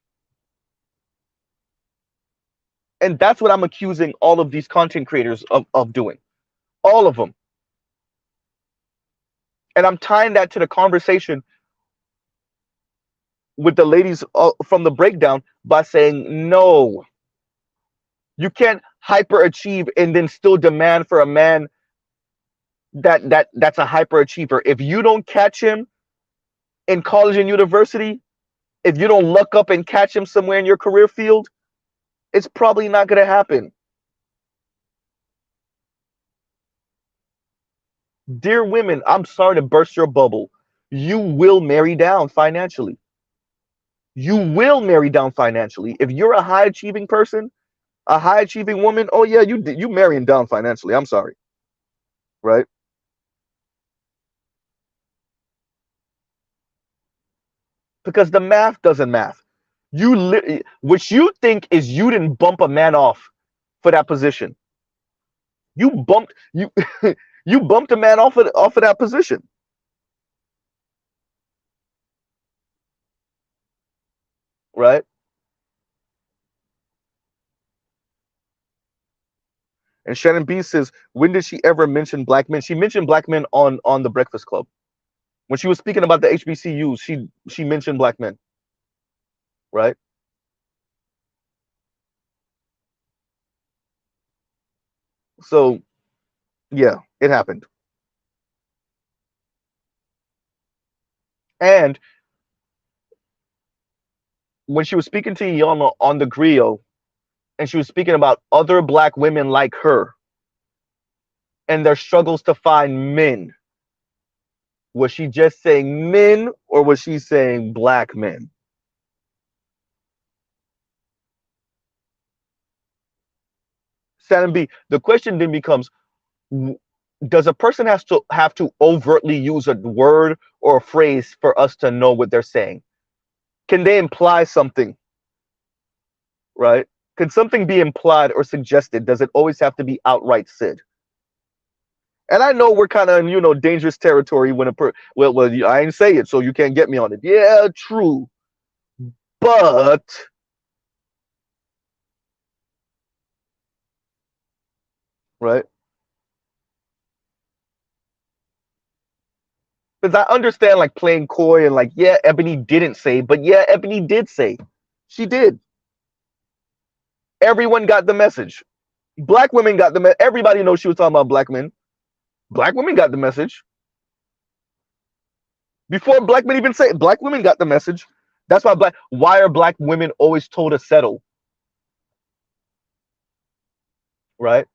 And that's what I'm accusing all of these content creators of doing. All of them. And I'm tying that to the conversation with the ladies from the breakdown by saying, no, you can't hyperachieve and then still demand for a man that's a hyperachiever. If you don't catch him in college and university, if you don't look up and catch him somewhere in your career field, it's probably not going to happen. Dear women, I'm sorry to burst your bubble. You will marry down financially. You will marry down financially. If you're a high achieving person, a high achieving woman, oh yeah, you marrying down financially. I'm sorry. Right? Because the math doesn't math. What you think is you didn't bump a man off for that position. You bumped you you bumped a man off of that position. Right? And Shannon B says, when did she ever mention black men? She mentioned black men on the Breakfast Club. When she was speaking about the HBCUs, she mentioned black men. Right? So yeah, it happened. And when she was speaking to Iyanla on the griot, and she was speaking about other black women like her and their struggles to find men, was she just saying men or was she saying black men? Shannon B, the question then becomes, does a person have to overtly use a word or a phrase for us to know what they're saying? Can they imply something? Right? Can something be implied or suggested? Does it always have to be outright said? And I know we're kind of in dangerous territory when well I ain't say it, so you can't get me on it. Yeah, true, but right, because I understand like playing coy and like, yeah, Ebony didn't say, but yeah, Ebony did say. She did. Everyone got the message. Black women got the message. Everybody knows she was talking about black men. Black women got the message. Before black men even say it, black women got the message. That's why are black women always told to settle? Right?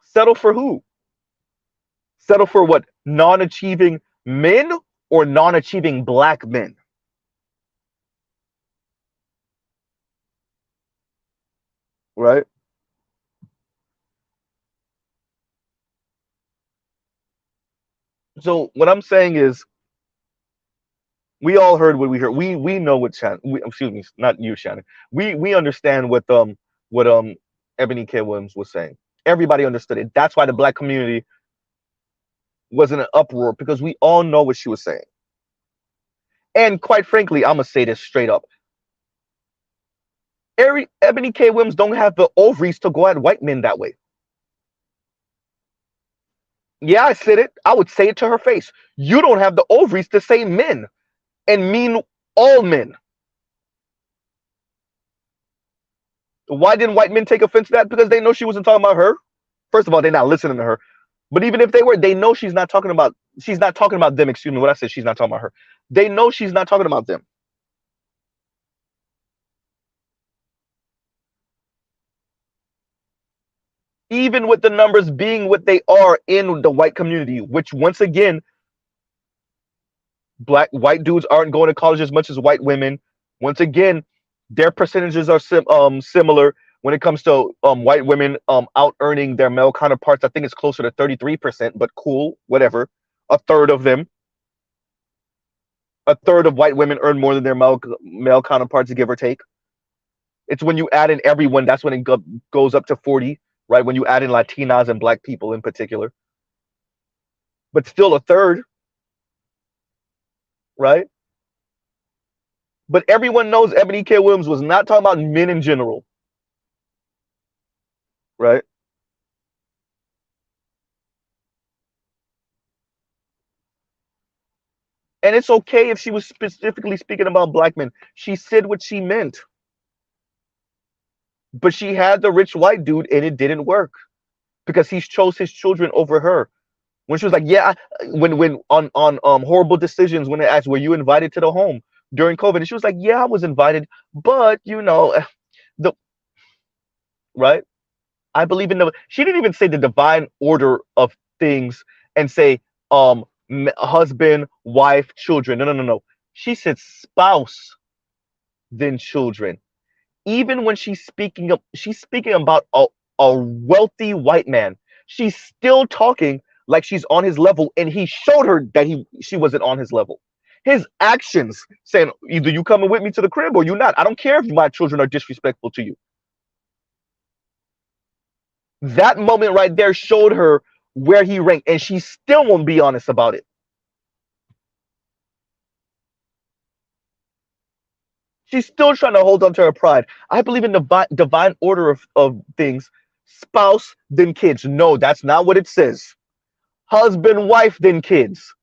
Settle for who? Settle for what? Non-achieving men or non-achieving black men? Right? So what I'm saying is, we all heard what we heard. We know what Shannon. Excuse me, not you, Shannon. We understand what Ebony K. Williams was saying. Everybody understood it. That's why the black community was in an uproar, because we all know what she was saying. And quite frankly, I'm gonna say this straight up. Ebony K. Williams don't have the ovaries to go at white men that way. Yeah, I said it. I would say it to her face. You don't have the ovaries to say men and mean all men. Why didn't white men take offense to that? Because they know she wasn't talking about her. First of all, they're not listening to her. But even if they were, they know she's not talking about them. Excuse me, what I said, she's not talking about her. They know she's not talking about them. Even with the numbers being what they are in the white community, which once again, white dudes aren't going to college as much as white women. Once again, their percentages are similar when it comes to white women out earning their male counterparts. I think it's closer to 33%, but cool, whatever. A third of them, a third of white women earn more than their male counterparts, give or take. It's when you add in everyone, that's when it goes up to 40, right? When you add in Latinas and black people in particular. But still a third, right? But everyone knows Ebony K. Williams was not talking about men in general, right? And it's okay if she was specifically speaking about black men. She said what she meant. But she had the rich white dude and it didn't work because he chose his children over her. When she was like, yeah, when on horrible decisions, when they asked, were you invited to the home during COVID? And she was like, yeah, I was invited, but the right. I believe in the. She didn't even say the divine order of things and say husband, wife, children. No, no, no, no. She said spouse, then children. Even when she's speaking about a wealthy white man. She's still talking like she's on his level, and he showed her that she wasn't on his level. His actions saying either you coming with me to the crib or you not. I don't care if my children are disrespectful to you. That moment right there showed her where he ranked, and she still won't be honest about it. She's still trying to hold on to her pride. I believe in the divine order of things. Spouse, then kids. No, that's not what it says. Husband, wife, then kids.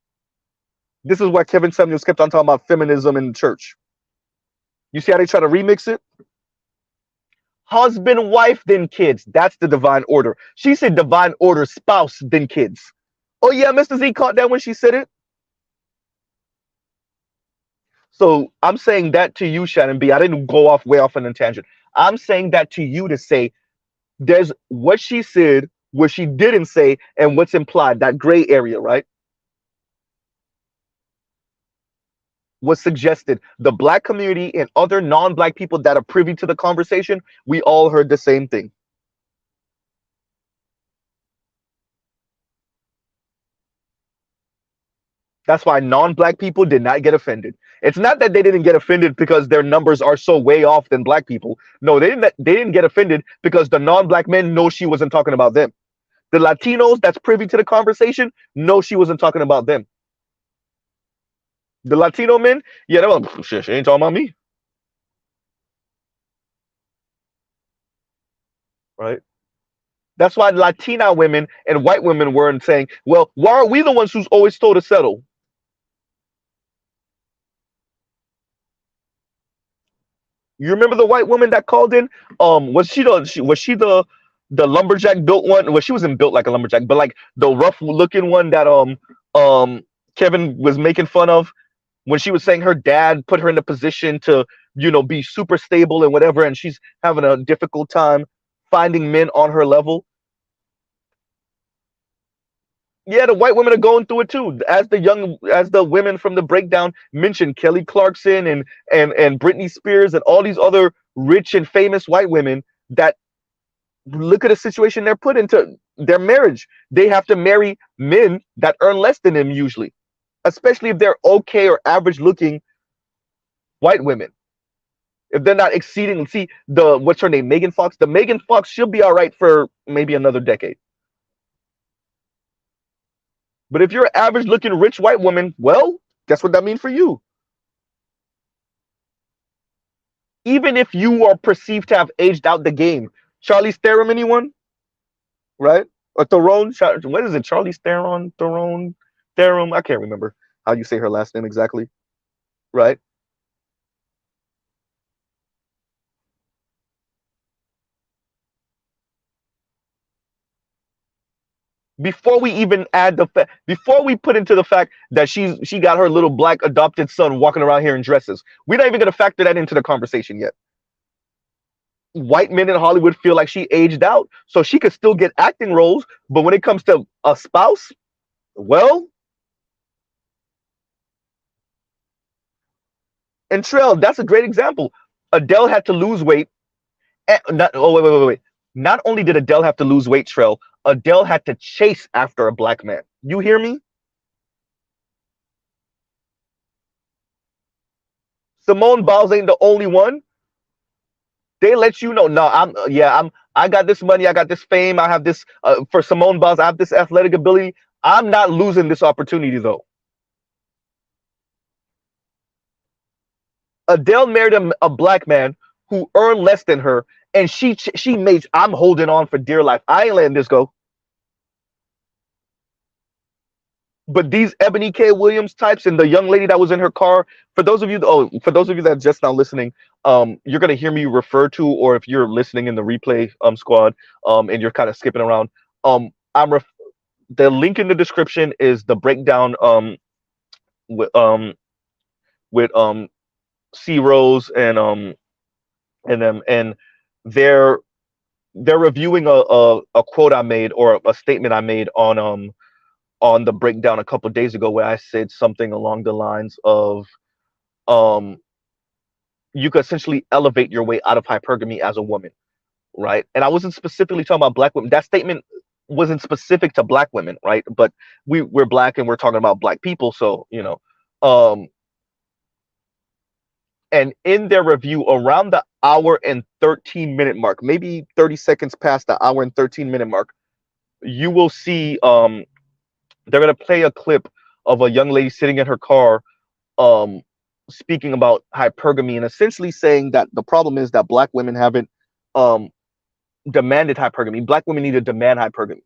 This is why Kevin Samuels kept on talking about feminism in the church. You see how they try to remix it? Husband, wife, then kids. That's the divine order. She said divine order, spouse, then kids. Oh, yeah, Mr. Z caught that when she said it. So I'm saying that to you, Shannon B. I didn't go off way off on a tangent. I'm saying that to you to say there's what she said, what she didn't say, and what's implied, that gray area, right? Was suggested. The black community and other non-black people that are privy to the conversation, we all heard the same thing. That's why non-black people did not get offended. It's not that they didn't get offended because their numbers are so way off than black people. No, they didn't get offended because the non-black men know she wasn't talking about them. The Latinos that's privy to the conversation know she wasn't talking about them. The Latino men, yeah, they're like, shit, she ain't talking about me. Right? That's why Latina women and white women weren't saying, well, why are we the ones who's always told to settle? You remember the white woman that called in? Was she the lumberjack built one? Well, she wasn't built like a lumberjack, but like the rough looking one that um Kevin was making fun of when she was saying her dad put her in a position to be super stable and whatever, and she's having a difficult time finding men on her level. Yeah, the white women are going through it too. As the women from the breakdown mentioned, Kelly Clarkson and Britney Spears and all these other rich and famous white women that look at the situation they're put into their marriage. They have to marry men that earn less than them usually, especially if they're okay or average looking white women. If they're not exceeding, see the what's her name, Megan Fox. The Megan Fox should be all right for maybe another decade. But if you're an average looking rich white woman, well, guess what that means for you? Even if you are perceived to have aged out the game, Charlize Theron, anyone? Right? Or Theron? What is it? Charlize Theron? Theron? I can't remember how you say her last name exactly. Right? Before we even add before we put into the fact that she got her little black adopted son walking around here in dresses, we're not even going to factor that into the conversation yet. White men in Hollywood feel like she aged out, so she could still get acting roles, but when it comes to a spouse, well, and Trell, that's a great example. Adele had to lose weight. Oh, wait. Not only did Adele have to lose weight, Trell, Adele had to chase after a black man. You hear me? Simone Biles ain't the only one. They let you know, no, I got this money, I got this fame, I have this for Simone Biles, I have this athletic ability. I'm not losing this opportunity though. Adele married a black man who earned less than her, and she made. I'm holding on for dear life. I ain't letting this go. But these Ebony K. Williams types and the young lady that was in her car, for those of you that are just now listening, you're gonna hear me refer to, or if you're listening in the replay squad, and you're kind of skipping around, I'm the link in the description is the breakdown with with C Rose and them, and they're they're reviewing a quote I made, or a statement I made on the breakdown a couple of days ago, where I said something along the lines of um you could essentially elevate your way out of hypergamy as a woman, right? And I wasn't specifically talking about black women. That statement wasn't specific to black women, right? But we're black and we're talking about black people, so um and in their review around the hour and 13-minute mark, maybe 30 seconds past the hour and 13-minute mark, you will see they're going to play a clip of a young lady sitting in her car, um, speaking about hypergamy and essentially saying that the problem is that black women haven't um, demanded hypergamy. Black women need to demand hypergamy,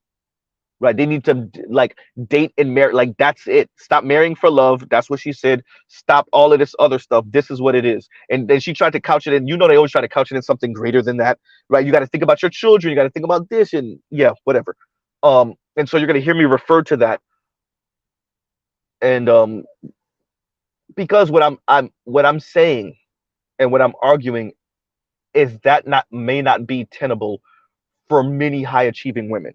right? They need to like date and marry. Like that's it. Stop marrying for love. That's what she said. Stop all of this other stuff. This is what it is. And then she tried to couch it in. You know, they always try to couch it in something greater than that, right? You got to think about your children. You got to think about this, and yeah, whatever. And so you're gonna hear me refer to that, and because what I'm saying and what I'm arguing is that not may not be tenable for many high achieving women,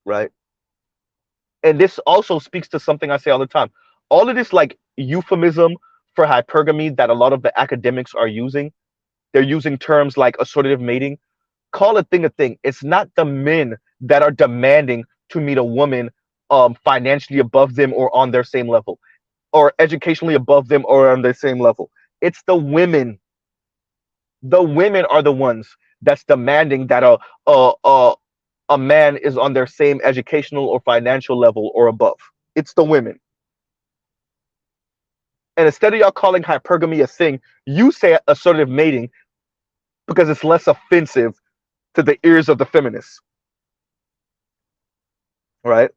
right? And this also speaks to something I say all the time. All of this like euphemism for hypergamy that a lot of the academics are using, they're using terms like assortative mating. Call a thing a thing. It's not the men that are demanding to meet a woman financially above them or on their same level, or educationally above them or on their same level. It's the women. The women are the ones that's demanding that a a, a man is on their same educational or financial level or above. It's the women. And instead of y'all calling hypergamy a thing, you say assertive mating because it's less offensive to the ears of the feminists, right?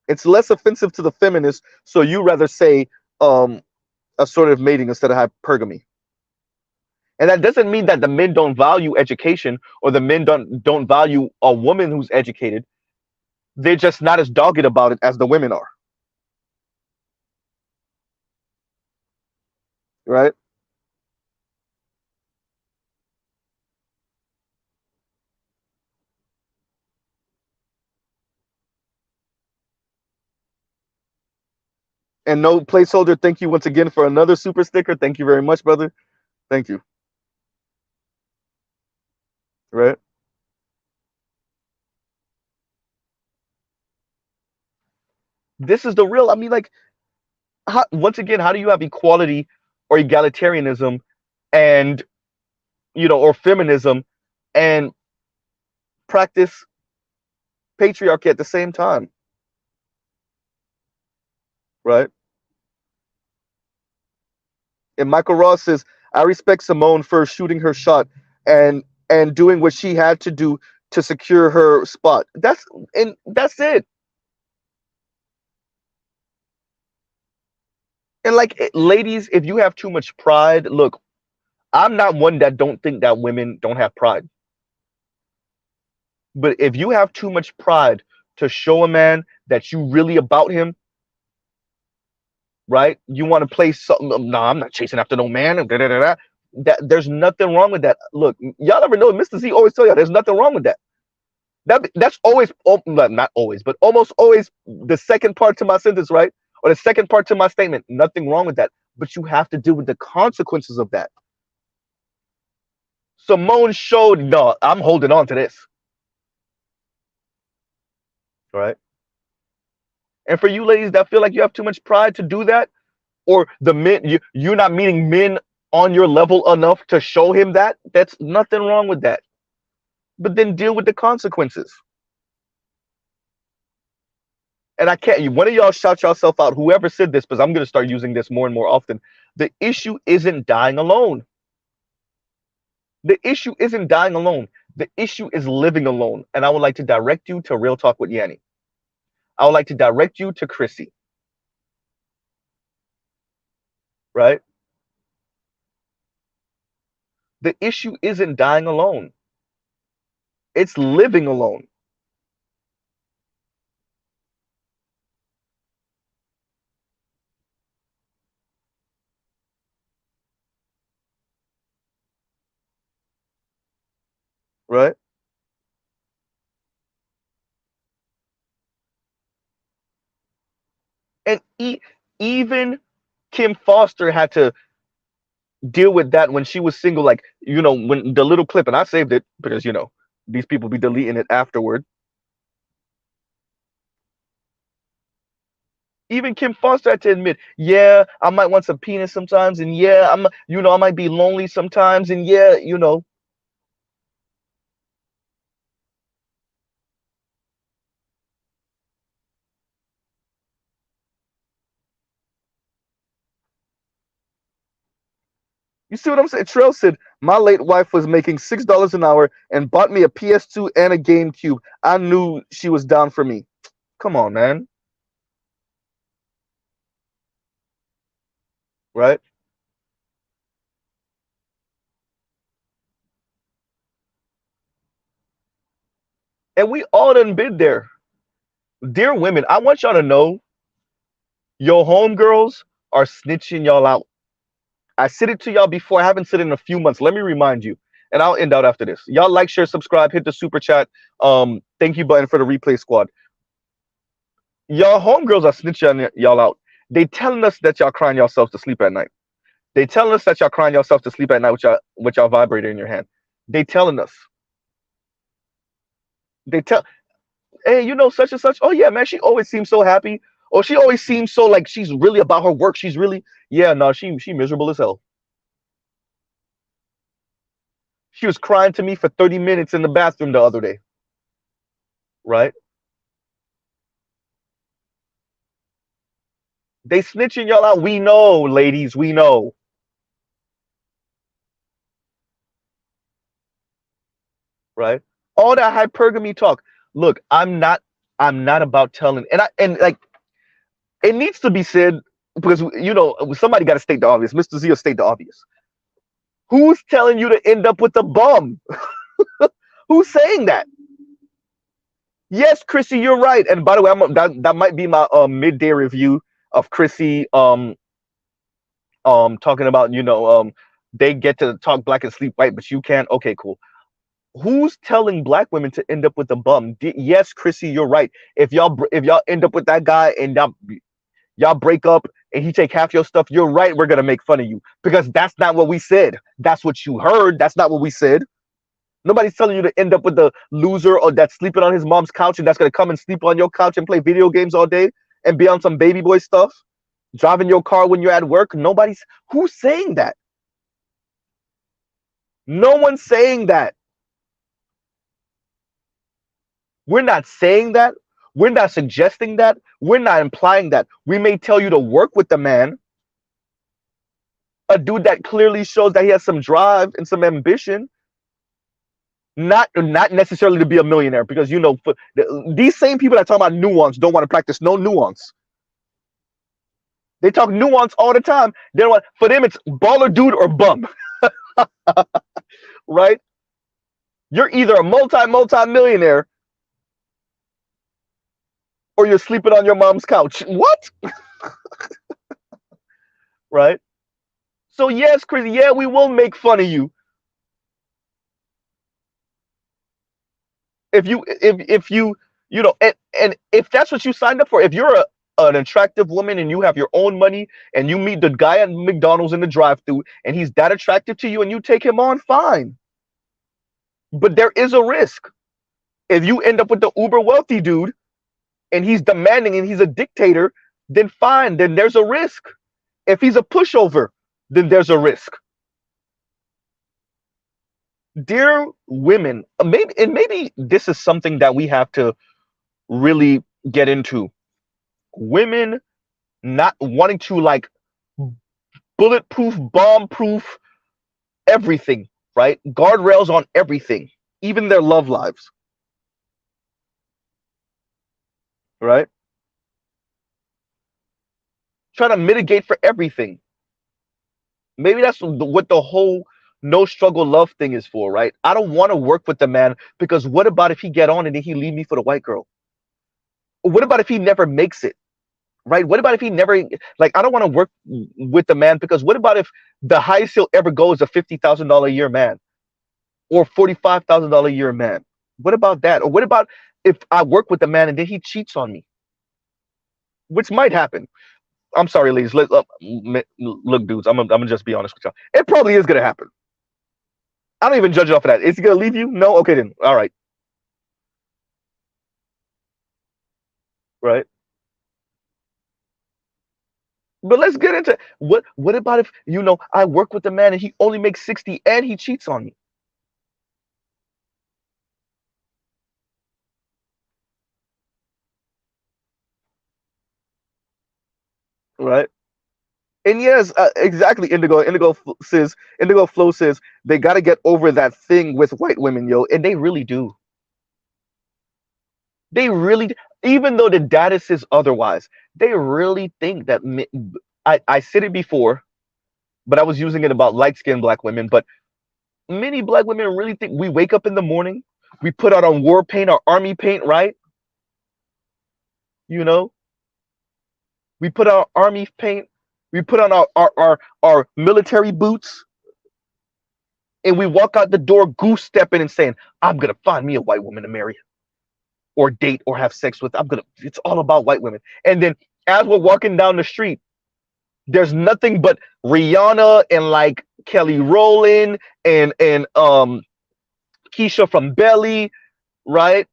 It's less offensive to the feminists, so you rather say assertive mating instead of hypergamy. And that doesn't mean that the men don't value education or the men don't value a woman who's educated. They're just not as dogged about it as the women are, right? And no placeholder, thank you once again for another super sticker. Thank you very much, brother. Thank you. Right? This is the real. I mean, like, once again, how do you have equality or egalitarianism and or feminism and practice patriarchy at the same time, right? And Michael Ross says, "I respect Simone for shooting her shot and doing what she had to do to secure her spot." That's it. And like, ladies, if you have too much pride, look, I'm not one that don't think that women don't have pride. But if you have too much pride to show a man that you really about him, right? You want to play something. No, nah, I'm not chasing after no man. Da, da, da, da. That there's nothing wrong with that. Look, y'all never know. Mr. Z always tell y'all there's nothing wrong with that. That's always, not always, but almost always the second part to my sentence, right? Or the second part to my statement. Nothing wrong with that, but you have to deal with the consequences of that. Simone showed, no, I'm holding on to this, right? And for you ladies that feel like you have too much pride to do that, or the men, you're not meeting men on your level enough to show him that, that's nothing wrong with that. But then deal with the consequences. And I can't. One of y'all shout yourself out. Whoever said this, because I'm gonna start using this more and more often. The issue isn't dying alone. The issue isn't dying alone. The issue is living alone. And I would like to direct you to Real Talk with Yanni. I would like to direct you to Chrissy. Right? The issue isn't dying alone. It's living alone. Right? And even Kim Foster had to deal with that when she was single. Like, when the little clip, and I saved it because, these people be deleting it afterward. Even Kim Foster had to admit, yeah, I might want some penis sometimes, and yeah, I might be lonely sometimes, and yeah, You see what I'm saying? Trell said, my late wife was making $6 an hour and bought me a PS2 and a GameCube. I knew she was down for me. Come on, man. Right? And we all done been there. Dear women, I want y'all to know your homegirls are snitching y'all out. I said it to y'all before. I haven't said it in a few months. Let me remind you. And I'll end out after this. Y'all like, share, subscribe, hit the super chat. Thank you button for the replay squad. Y'all homegirls are snitching y'all out. They telling us that y'all crying yourselves to sleep at night. They telling us that y'all crying yourself to sleep at night with y'all vibrator in your hand. They telling us. They tell, hey, such and such. Oh yeah, man, she always seems so happy. Or she always seems so like she's really about her work. She's really, yeah, no, she miserable as hell. She was crying to me for 30 minutes in the bathroom the other day. Right? They snitching y'all out. We know, ladies, we know. Right? All that hypergamy talk. Look, I'm not about telling, and like, it needs to be said because somebody got to state the obvious. Mr. Z will state the obvious. Who's telling you to end up with a bum? Who's saying that? Yes, Chrissy, you're right. And by the way, that might be my midday review of Chrissy talking about they get to talk black and sleep white, but you can't. Okay, cool. Who's telling black women to end up with a bum? Yes, Chrissy, you're right. If y'all end up with that guy and y'all break up and he take half your stuff, you're right. We're gonna make fun of you because that's not what we said. That's what you heard. That's not what we said. Nobody's telling you to end up with the loser or that's sleeping on his mom's couch and that's gonna come and sleep on your couch and play video games all day and be on some baby boy stuff, driving your car when you're at work. Who's saying that? No one's saying that. We're not saying that. We're not suggesting that. We're not implying that. We may tell you to work with the man, a dude that clearly shows that he has some drive and some ambition, not necessarily to be a millionaire, because these same people that talk about nuance don't want to practice no nuance. They talk nuance all the time. For them it's baller dude or bum. Right? You're either a multi-millionaire or you're sleeping on your mom's couch. What? Right? So yes, Chris, yeah, we will make fun of you. And if that's what you signed up for, if you're an attractive woman and you have your own money and you meet the guy at McDonald's in the drive-thru and he's that attractive to you and you take him on, fine. But there is a risk. If you end up with the uber wealthy dude and he's demanding and he's a dictator, then fine, then there's a risk. If he's a pushover, then there's a risk. Dear women, maybe this is something that we have to really get into. women not wanting to like bulletproof, bomb proof everything, right? Guardrails on everything, even their love lives, right? Trying to mitigate for everything. Maybe that's what the whole no struggle love thing is for, right? I don't want to work with the man because what about if he get on and then he leave me for the white girl? What about if he never makes it? Right? What about if he never like? I don't want to work with the man because what about if the highest he'll ever go is a $50,000 a year man or $45,000 a year man? What about that? Or what about if I work with the man and then he cheats on me, which might happen? I'm sorry, ladies. Look, dudes. I'm gonna just be honest with y'all. It probably is gonna happen. I don't even judge you off of that. Is he gonna leave you? No. Okay, then. All right. Right. But let's get into what. What about if I work with the man and he only makes 60 and he cheats on me? Right. And yes, exactly. Indigo Flow says they got to get over that thing with white women, yo, and they really do. They really, even though the data says otherwise, they really think that. I said it before, but I was using it about light skinned black women. But many black women really think we wake up in the morning, we put out our war paint, our army paint, right? You know, we put our army paint, we put on our military boots, and we walk out the door goose stepping and saying, I'm gonna find me a white woman to marry or date or have sex with. It's all about white women. And then as we're walking down the street, there's nothing but Rihanna and like Kelly Rowland and Keisha from Belly, right?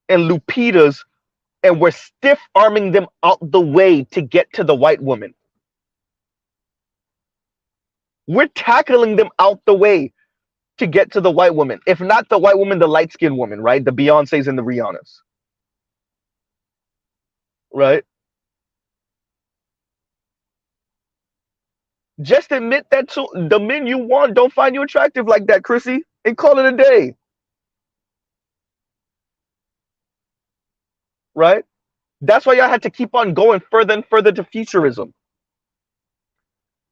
And Lupita's, and we're stiff arming them out the way to get to the white woman. We're tackling them out the way to get to the white woman. If not the white woman, the light skinned woman, right? The Beyonces and the Rihannas, right? Just admit that the men you want don't find you attractive like that, Chrissy, and call it a day, right? That's why y'all had to keep on going further and further to futurism.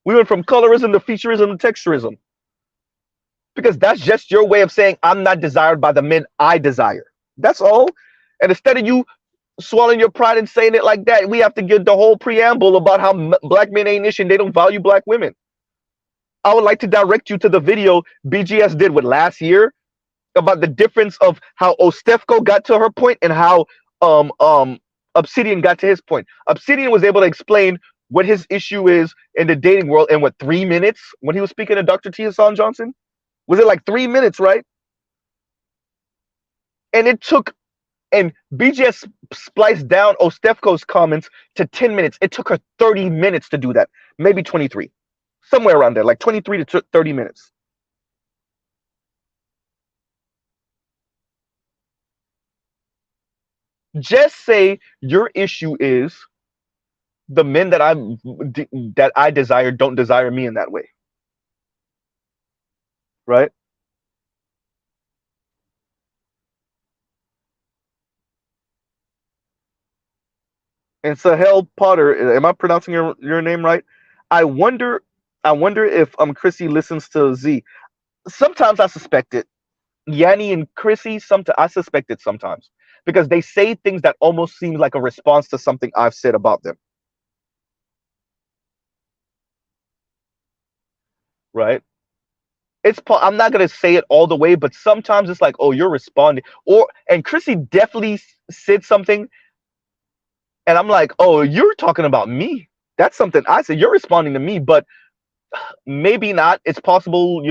We went from colorism to futurism to texturism because that's just your way of saying I'm not desired by the men I desire. That's all. And instead of you swallowing your pride and saying it like that, we have to give the whole preamble about how black men ain't ish and they don't value black women. I would like to direct you to the video BGS did with last year about the difference of how Ostefko got to her point and how um um Obsidian got to his point. Obsidian was able to explain what his issue is in the dating world in what 3 minutes when he was speaking to Dr. T. Hassan Johnson. Was it like 3 minutes, right? And it took and BGS spliced down Ostefko's comments to 10 minutes. It took her 30 minutes to do that. Maybe 23. Somewhere around there, like 23 to 30 minutes. Just say your issue is the men that I desire don't desire me in that way, right? And Sahel Potter, am I pronouncing your name right? I wonder, I wonder if Chrissy listens to Z. Sometimes I suspect it. Yanni and Chrissy, sometimes I suspect it sometimes because they say things that almost seem like a response to something I've said about them, right? I'm not gonna say it all the way, but sometimes it's like, oh, you're responding, and Chrissy definitely said something, and I'm like, oh, you're talking about me. That's something I said. You're responding to me, but maybe not. It's possible,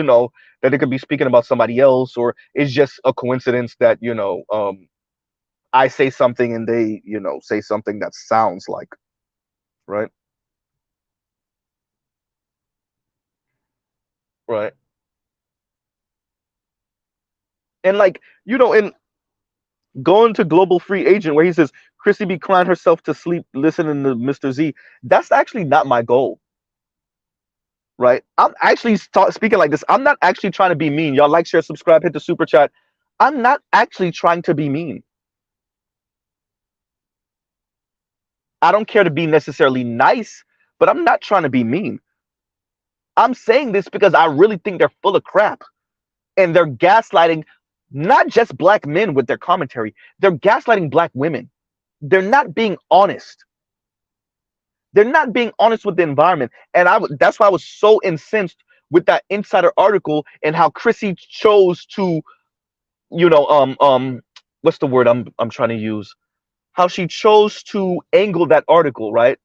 that it could be speaking about somebody else, or it's just a coincidence that I say something and they say something that sounds like, right, right, and like and Going to Global Free Agent where he says Chrissy be crying herself to sleep listening to Mr. Z. That's actually not my goal, right? I'm actually speaking like this. I'm not actually trying to be mean. Y'all like, share, subscribe, hit the super chat. I'm not actually trying to be mean. I don't care to be necessarily nice, but I'm not trying to be mean. I'm saying this because I really think they're full of crap and they're gaslighting not just black men with their commentary, they're gaslighting black women. They're not being honest. They're not being honest with the environment. And that's why I was so incensed with that Insider article and how Chrissy chose to, what's the word I'm trying to use? How she chose to angle that article, right?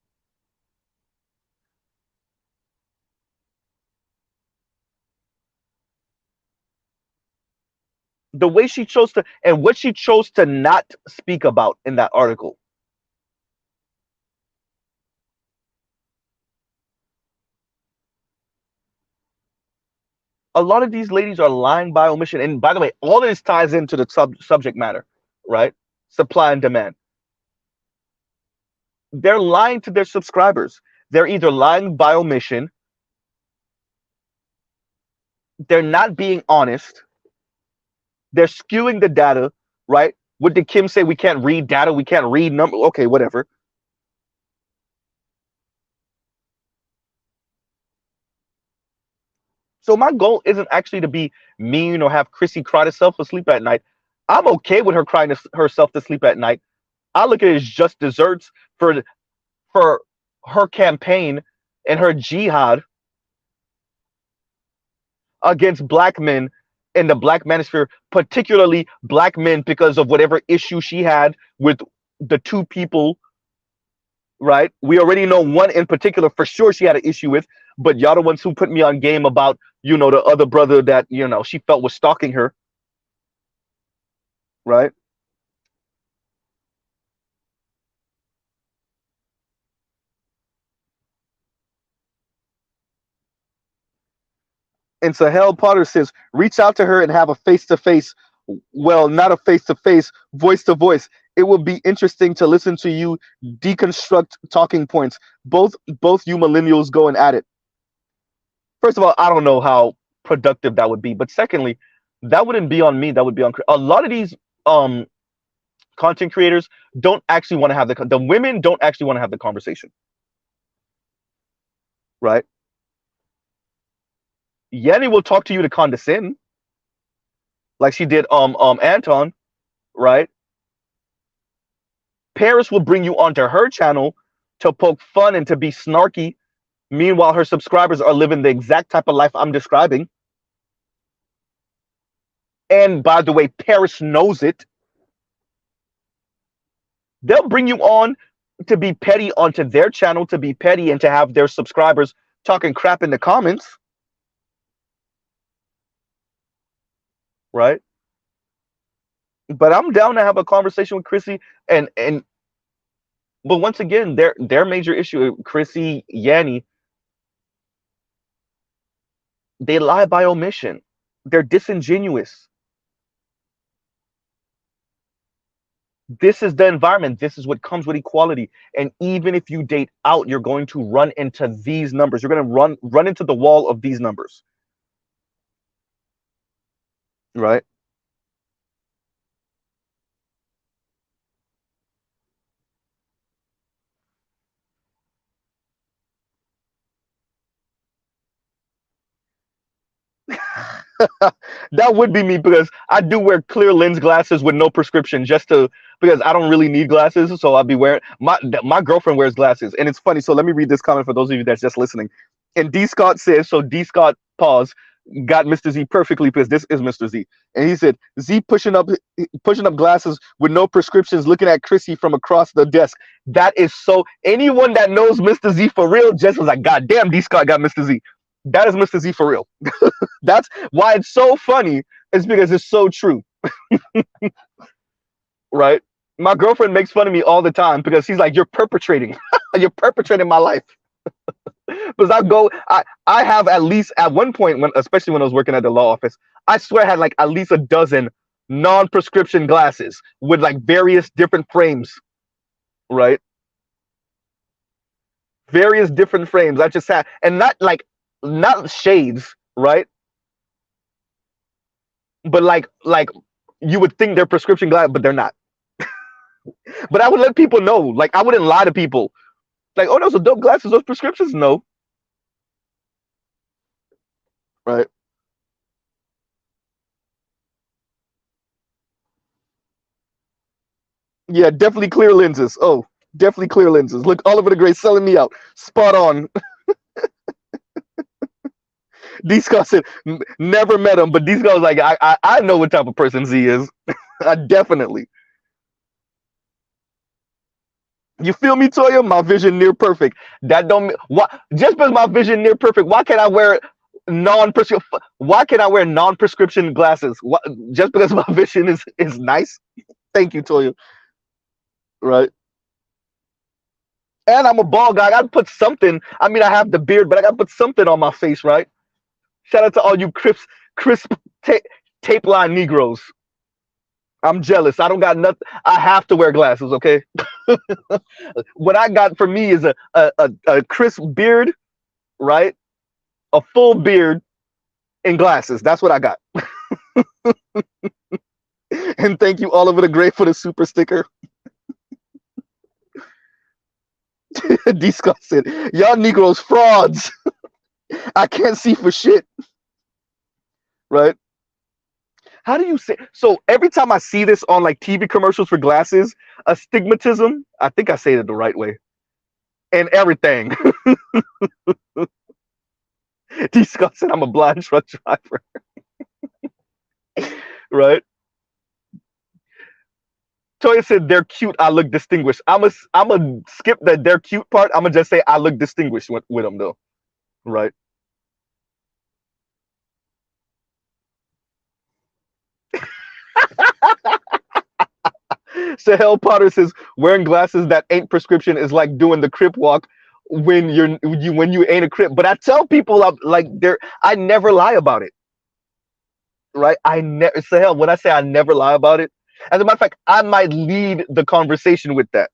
The way she chose to, and what she chose to not speak about in that article. A lot of these ladies are lying by omission. And by the way, all of this ties into the subject matter, right? Supply and demand. They're lying to their subscribers. They're either lying by omission, they're not being honest, they're skewing the data, right? What did Kim say? We can't read data, we can't read number. Okay, whatever. So my goal isn't actually to be mean or have Chrissy cry herself to sleep at night. I'm okay with her crying herself to sleep at night. I look at it as just desserts for her campaign and her jihad against black men in the black manosphere, particularly black men, because of whatever issue she had with the two people, right? We already know one in particular for sure she had an issue with, but y'all the ones who put me on game about, the other brother that, she felt was stalking her, right? And Sahel Potter says, reach out to her and have a face to face. Well, not a face to face, voice to voice. It would be interesting to listen to you deconstruct talking points. Both you millennials going at it. First of all, I don't know how productive that would be. But secondly, that wouldn't be on me. That would be on a lot of these um content creators don't actually want to have the women don't actually want to have the conversation. Right? Yanni will talk to you to condescend, like she did Anton, right? Paris will bring you onto her channel to poke fun and to be snarky. Meanwhile, her subscribers are living the exact type of life I'm describing. And by the way, Paris knows it. They'll bring you on to be petty onto their channel, to be petty and to have their subscribers talking crap in the comments. Right? But I'm down to have a conversation with Chrissy and but once again, their major issue, Chrissy, Yanni, they lie by omission. They're disingenuous. This is the environment. This is what comes with equality. And even if you date out, you're going to run into these numbers. You're going to run into the wall of these numbers. Right? That would be me because I do wear clear lens glasses with no prescription because I don't really need glasses, so I'll be wearing my girlfriend wears glasses, and it's funny. So let me read this comment for those of you that's just listening. And D Scott says, so D Scott pause got Mr. Z perfectly because this is Mr. Z, and he said Z pushing up glasses with no prescriptions, looking at Chrissy from across the desk. That is so. Anyone that knows Mr. Z for real just was like, God damn, D Scott got Mr. Z. That is Mr. Z for real. That's why it's so funny, is because it's so true. Right? My girlfriend makes fun of me all the time because she's like, you're perpetrating. You're perpetrating my life. Because I have at least at one point, especially when I was working at the law office, I swear I had like at least a dozen non-prescription glasses with like various different frames, right? Various different frames. I just had, and not like, not shades, right? But like you would think they're prescription glasses, but they're not. But I would let people know. Like I wouldn't lie to people. Like, oh, those are dope glasses. Those prescriptions? No, right? Yeah, definitely clear lenses. Oh, definitely clear lenses. Look, Oliver the Great selling me out. Spot on. These guys said never met him, but these guys like I know what type of person Z is. I definitely. You feel me, Toya? My vision near perfect. That don't why just because my vision near perfect. Why can't I wear non-prescription? Why can't I wear non-prescription glasses? What, just because my vision is nice? Thank you, Toya. Right. And I'm a bald guy. I gotta put something. I mean, I have the beard, but I gotta put something on my face, right? Shout out to all you crisp tape line Negroes. I'm jealous. I don't got nothing. I have to wear glasses, okay? What I got for me is a crisp beard, right? A full beard and glasses. That's what I got. And thank you, Oliver the Great, for the super sticker. Disgusted. Y'all Negroes frauds. I can't see for shit. Right? How do you say? So every time I see this on like TV commercials for glasses, astigmatism. I think I say it the right way. And everything. Disgusted. I'm a blind truck driver. Right? Toya said they're cute. I look distinguished. I'm a skip the they're cute part. I'm gonna just say I look distinguished with them though. Right? Sahel Potter says wearing glasses that ain't prescription is like doing the crip walk when you ain't a crip. But I tell people I'm like they're I never lie about it. Right? I never Sahel when I say I never lie about it. As a matter of fact, I might lead the conversation with that.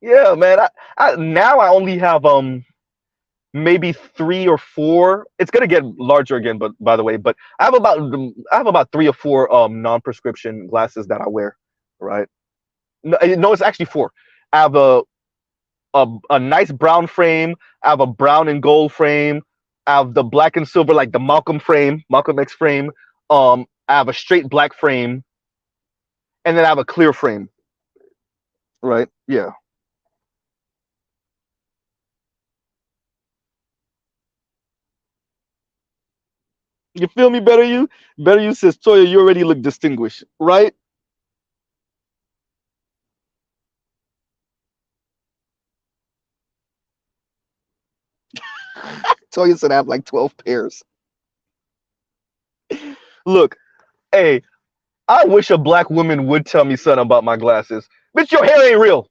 Yeah, man. I now I only have maybe 3 or 4. It's gonna get larger again, but by the way, but I have about 3 or 4 non-prescription glasses that I wear, right? No, no, it's actually 4. I have a nice brown frame. I have a brown and gold frame. I have the black and silver, like the Malcolm X frame. I have a straight black frame, and then I have a clear frame, right? Yeah. You feel me? Better you says Toya. You already look distinguished, right? Toya said I have like 12 pairs. Look, hey, I wish a black woman would tell me something about my glasses. Bitch, your hair ain't real.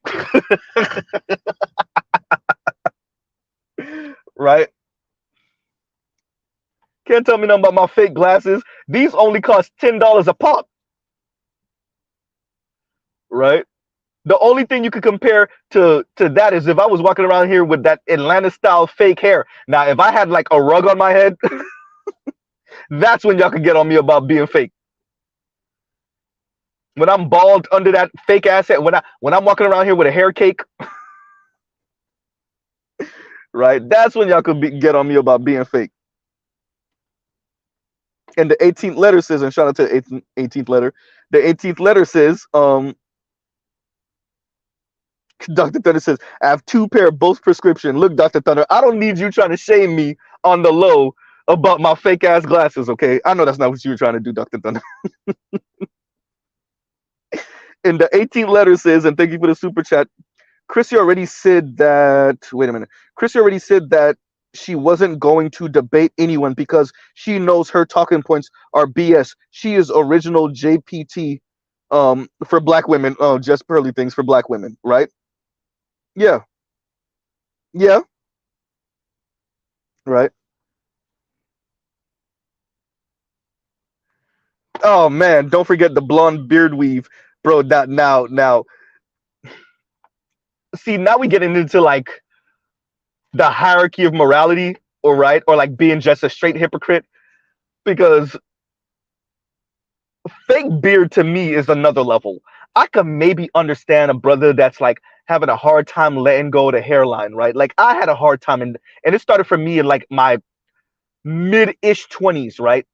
Right? Can't tell me nothing about my fake glasses. These only cost $10 a pop. Right? The only thing you could compare to that is if I was walking around here with that Atlanta style fake hair. Now, if I had like a rug on my head, that's when y'all could get on me about being fake. When I'm bald under that fake ass head, when I'm walking around here with a hair cake, right? That's when y'all could get on me about being fake. And the 18th letter says, and shout out to the 18th letter. The 18th letter says, Dr. Thunder says, I have 2 pair, both prescription. Look, Dr. Thunder, I don't need you trying to shame me on the low about my fake ass glasses, okay? I know that's not what you were trying to do, Dr. Thunder. And the 18th letter says, and thank you for the super chat. Chrissy already said that. Wait a minute. Chrissy already said that she wasn't going to debate anyone because she knows her talking points are BS. She is original JPT for black women. Oh, just pearly things for black women, right? Yeah. Yeah. Right. Oh man, don't forget the blonde beard weave, bro. Now, see, now we getting into like the hierarchy of morality, or right, or like being just a straight hypocrite. Because fake beard to me is another level. I could maybe understand a brother that's like having a hard time letting go of the hairline, right? Like I had a hard time, and it started for me in like my mid-ish 20s, right?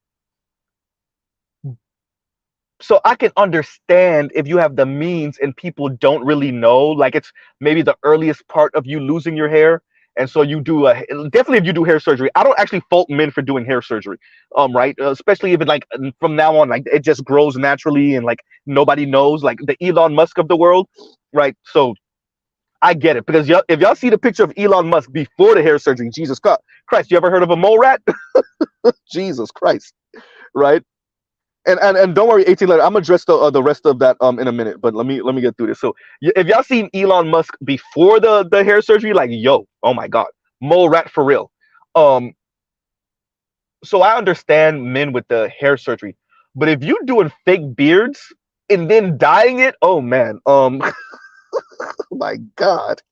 So I can understand if you have the means and people don't really know, like it's maybe the earliest part of you losing your hair. And so you do definitely if you do hair surgery. I don't actually fault men for doing hair surgery, right? Especially if it like from now on, like it just grows naturally and like nobody knows, like the Elon Musk of the world, right? So I get it because if y'all see the picture of Elon Musk before the hair surgery, Jesus Christ, you ever heard of a mole rat? Jesus Christ, right? And don't worry, 18 letter. I'm gonna address the rest of that in a minute, but let me get through this. So if y'all seen Elon Musk before the hair surgery, like yo, oh my god, mole rat for real. Um, so I understand men with the hair surgery, but if you doing fake beards and then dyeing it, oh man, my god.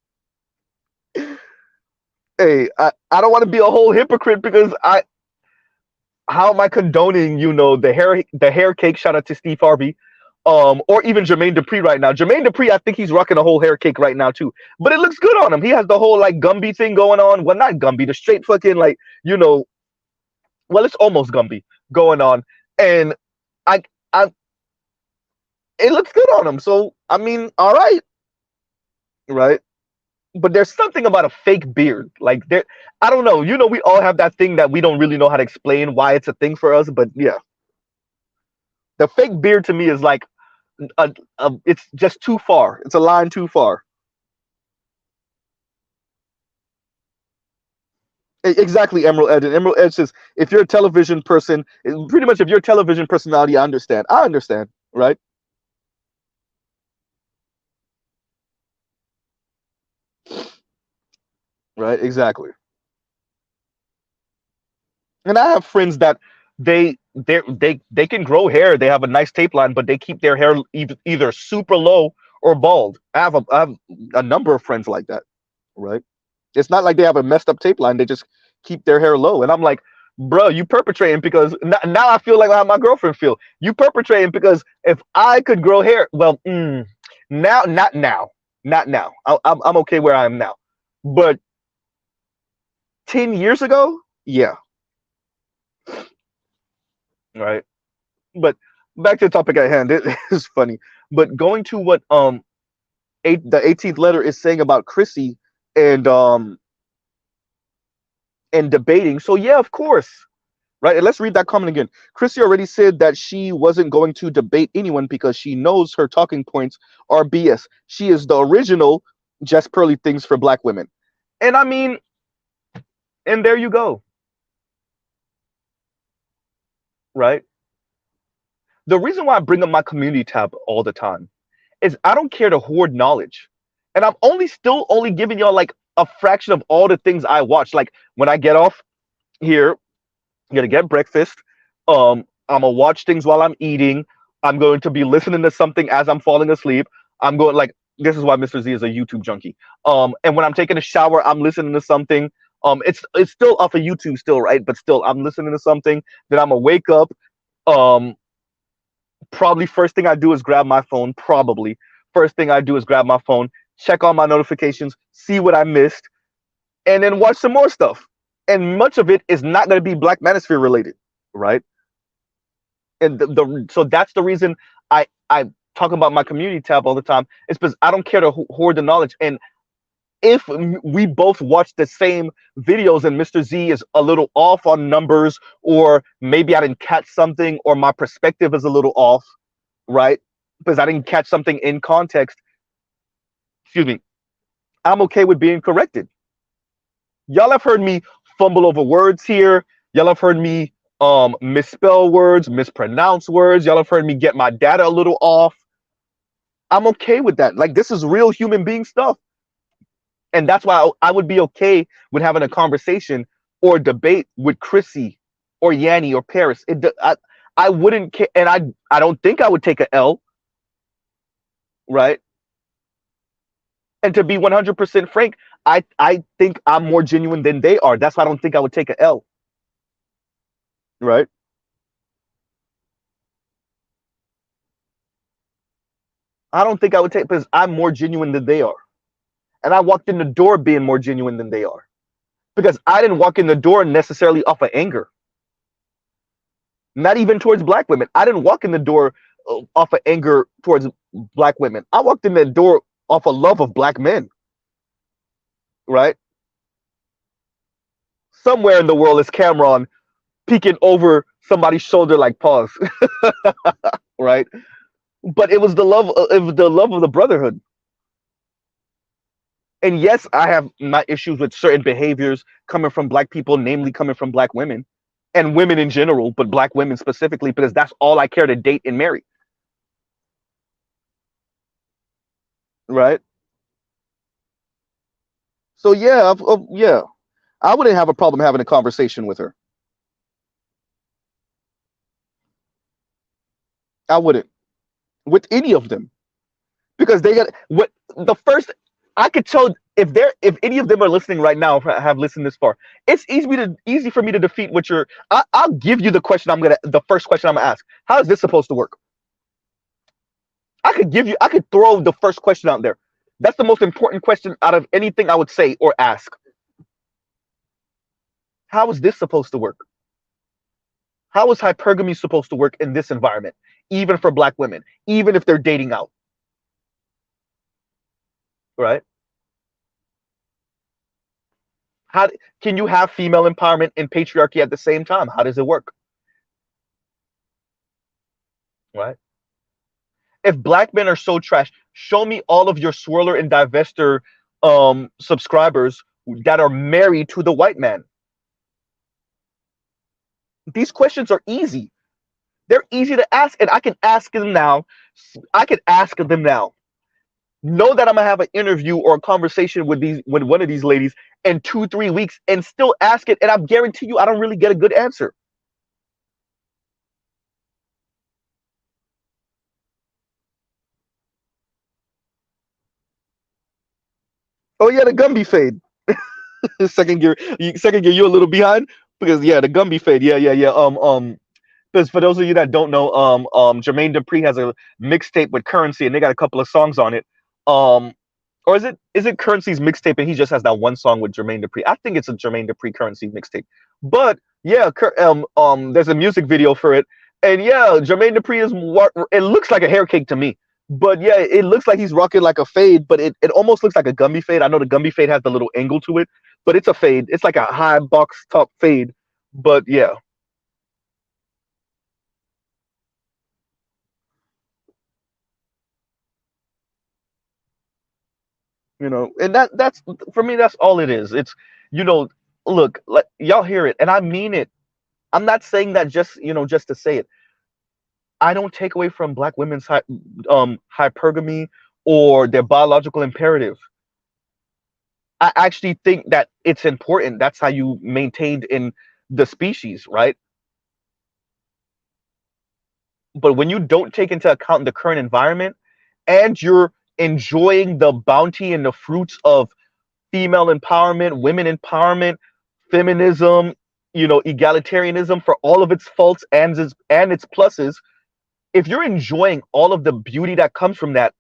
Hey, I don't want to be a whole hypocrite because how am I condoning, the hair cake? Shout out to Steve Harvey, or even Jermaine Dupri right now. Jermaine Dupri, I think he's rocking a whole hair cake right now too, but it looks good on him. He has the whole like Gumby thing going on. Well, not Gumby, the straight fucking like well, it's almost Gumby going on, and I, I, it looks good on him. So I mean, all right, right. But there's something about a fake beard, like there. I don't know. We all have that thing that we don't really know how to explain why it's a thing for us, but yeah, the fake beard to me is like it's just too far. It's a line too far. Exactly, Emerald Edge. And Emerald Edge says, if you're a television person, pretty much if you're a television personality, I understand. I understand, right? Right, exactly. And I have friends that they can grow hair. They have a nice tape line, but they keep their hair either super low or bald. I have a number of friends like that, right? It's not like they have a messed up tape line. They just keep their hair low. And I'm like, bro, you perpetrating because now I feel like how my girlfriend feel. You perpetrating because if I could grow hair, well, now, not now, not now. I'm okay where I am now. But 10 years ago, yeah, right. But back to the topic at hand, it is funny. But going to what the 18th letter is saying about Chrissy and debating. So yeah, of course, right? And let's read that comment again. Chrissy already said that she wasn't going to debate anyone because she knows her talking points are BS. She is the original just pearly things for black women. And I mean, and there you go, right? The reason why I bring up my community tab all the time is I don't care to hoard knowledge. And I'm only giving y'all like a fraction of all the things I watch. Like when I get off here, I'm gonna get breakfast. I'm gonna watch things while I'm eating. I'm going to be listening to something as I'm falling asleep. I'm going like this is why Mr. Z is a YouTube junkie. And when I'm taking a shower, I'm listening to something. It's still off of YouTube still, right? But still, I'm listening to something. Then I'm gonna wake up. Um, Probably first thing I do is grab my phone. Probably first thing I do is grab my phone, check all my notifications, see what I missed, and then watch some more stuff. And much of it is not going to be Black Manosphere related, right? And so that's the reason I talk about my community tab all the time. It's because I don't care to hoard the knowledge. And if we both watch the same videos and Mr. Z is a little off on numbers, or maybe I didn't catch something, or my perspective is a little off, right? Because I didn't catch something in context, excuse me, I'm okay with being corrected. Y'all have heard me fumble over words here. Y'all have heard me misspell words, mispronounce words. Y'all have heard me get my data a little off. I'm okay with that. Like this is real human being stuff. And that's why I would be okay with having a conversation or debate with Chrissy or Yanni or Paris. I wouldn't care, and I don't think I would take a L, right? And to be 100% frank, I think I'm more genuine than they are. That's why I don't think I would take a L, right? I don't think I would take because I'm more genuine than they are, and I walked in the door being more genuine than they are because I didn't walk in the door necessarily off of anger, not even towards black women. I didn't walk in the door off of anger towards black women. I walked in the door off of love of black men, right? Somewhere in the world is Cameron peeking over somebody's shoulder like pause, right? But it was the love of the brotherhood. And yes, I have my issues with certain behaviors coming from black people, namely coming from black women and women in general, but black women specifically, because that's all I care to date and marry, right? So yeah, yeah, I wouldn't have a problem having a conversation with her. I wouldn't with any of them because they got what the first. I could tell if any of them are listening right now, have listened this far. It's easy for me to defeat what you're. I'll give you the question. The first question I'm gonna ask. How is this supposed to work? I could throw the first question out there. That's the most important question out of anything I would say or ask. How is this supposed to work? How is hypergamy supposed to work in this environment, even for black women, even if they're dating out, right? How can you have female empowerment and patriarchy at the same time? How does it work, right? If black men are so trash, show me all of your swirler and divester subscribers that are married to the white man. These questions are easy. They're easy to ask, and I can ask them now. I can ask them now. Know that I'm gonna have an interview or a conversation with one of these ladies in 2 3 weeks, and still ask it, and I guarantee you, I don't really get a good answer. Oh yeah, the Gumby fade. second gear, second gear. You're a little behind because yeah, the Gumby fade. Yeah, yeah, yeah. Because for those of you that don't know, Jermaine Dupri has a mixtape with Currency, and they got a couple of songs on it. Um, or is it Currency's mixtape, and he just has that one song with Jermaine Dupri? I think it's a Jermaine Dupri Currency mixtape. But yeah, there's a music video for it, and yeah, Jermaine Dupri is what it looks like a hair cake to me. But yeah, it looks like he's rocking like a fade, but it almost looks like a Gumby fade. I know the Gumby fade has the little angle to it, but it's a fade. It's like a high box top fade. But yeah, and that's for me. That's all it is. It's you know, look, like, y'all hear it, and I mean it. I'm not saying that just to say it. I don't take away from black women's hypergamy or their biological imperative. I actually think that it's important. That's how you maintained in the species, right? But when you don't take into account the current environment and you're enjoying the bounty and the fruits of female empowerment, women empowerment, feminism, egalitarianism for all of its faults and its pluses, if you're enjoying all of the beauty that comes from that,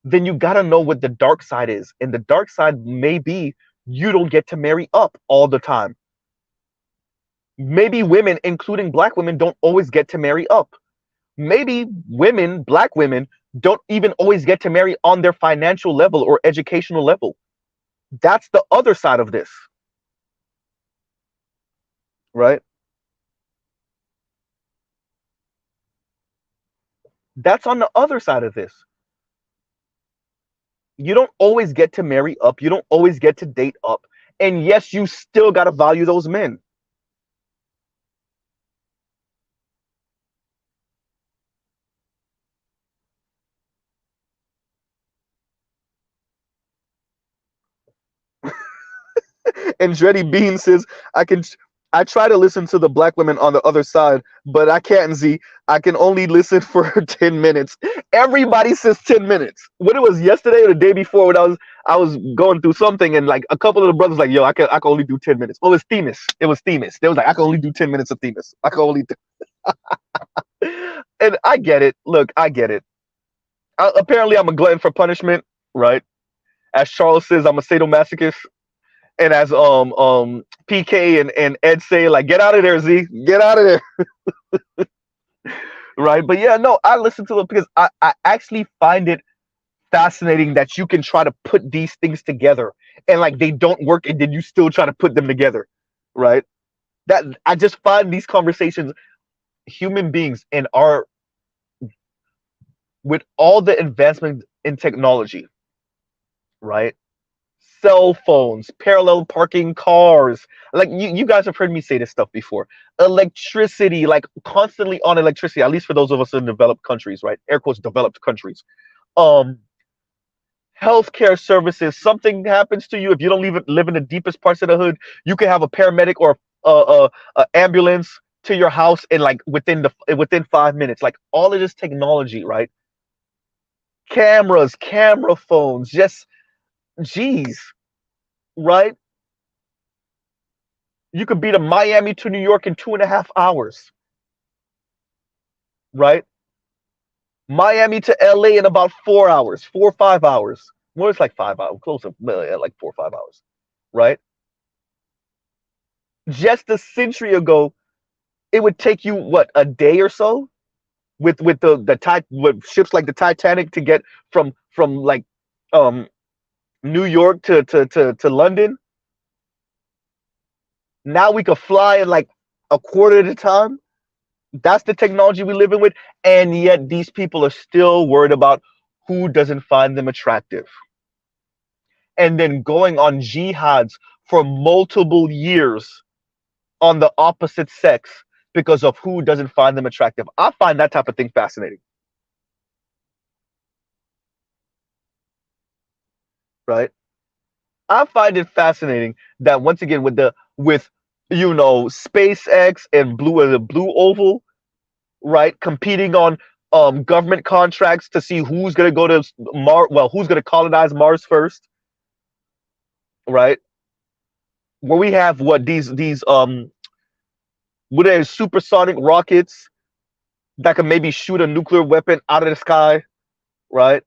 then you got to know what the dark side is. And the dark side may be you don't get to marry up all the time. Maybe women, including black women, don't always get to marry up. Maybe women, black women, don't even always get to marry on their financial level or educational level. That's the other side of this, right? That's on the other side of this. You don't always get to marry up. You don't always get to date up. And yes, you still got to value those men. And Dreddy Bean says, I can I try to listen to the black women on the other side, but I can't. Z. I can only listen for 10 minutes. Everybody says 10 minutes. When it was yesterday or the day before, when I was going through something, and like a couple of the brothers like, yo, I can only do 10 minutes. Oh, it's Themis. It was Themis. They was like, I can only do 10 minutes of Themis. I can only do. And I get it. Look, I get it. Apparently, I'm a glutton for punishment, right? As Charles says, I'm a sadomasochist. And as PK and Ed say, like, get out of there, Z, get out of there, right? But yeah, no, I listen to them because I actually find it fascinating that you can try to put these things together and like they don't work, and then you still try to put them together, right? That I just find these conversations, human beings in our with all the advancement in technology, right? Cell phones, parallel parking cars. Like you guys have heard me say this stuff before. Electricity, like constantly on electricity, at least for those of us in developed countries, right? Air quotes developed countries. Um, Healthcare services, something happens to you, if you don't live in the deepest parts of the hood, you can have a paramedic or a ambulance to your house in like within 5 minutes. Like all of this technology, right? Cameras, camera phones, just geez, right? You could be to Miami to New York in 2.5 hours, right? Miami to LA in about 4 hours, 4 or 5 hours. Well, it's like 5 hours, close to like 4 or 5 hours, right? Just a century ago, it would take you what, a day or so with with ships like the Titanic to get from like um New York to London. Now we could fly in like a quarter of the time. That's the technology we live in with, and yet these people are still worried about who doesn't find them attractive, and then going on jihads for multiple years on the opposite sex because of who doesn't find them attractive. I find that type of thing fascinating, right? I find it fascinating that once again with SpaceX and Blue Oval, right, competing on government contracts to see who's going to go to Mars, well, who's going to colonize Mars first, right? Where we have these what are supersonic rockets that can maybe shoot a nuclear weapon out of the sky, right?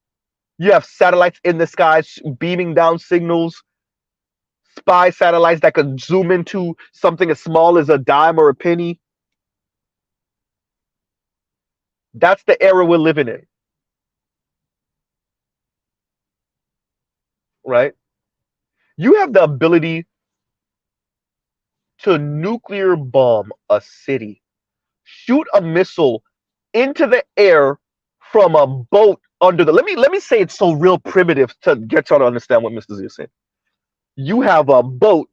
You have satellites in the sky beaming down signals, spy satellites that could zoom into something as small as a dime or a penny. That's the era we're living in, right? You have the ability to nuclear bomb a city, shoot a missile into the air from a boat under the. Let me say it's so real primitive to get y'all to understand what Mr. Z is saying. You have a boat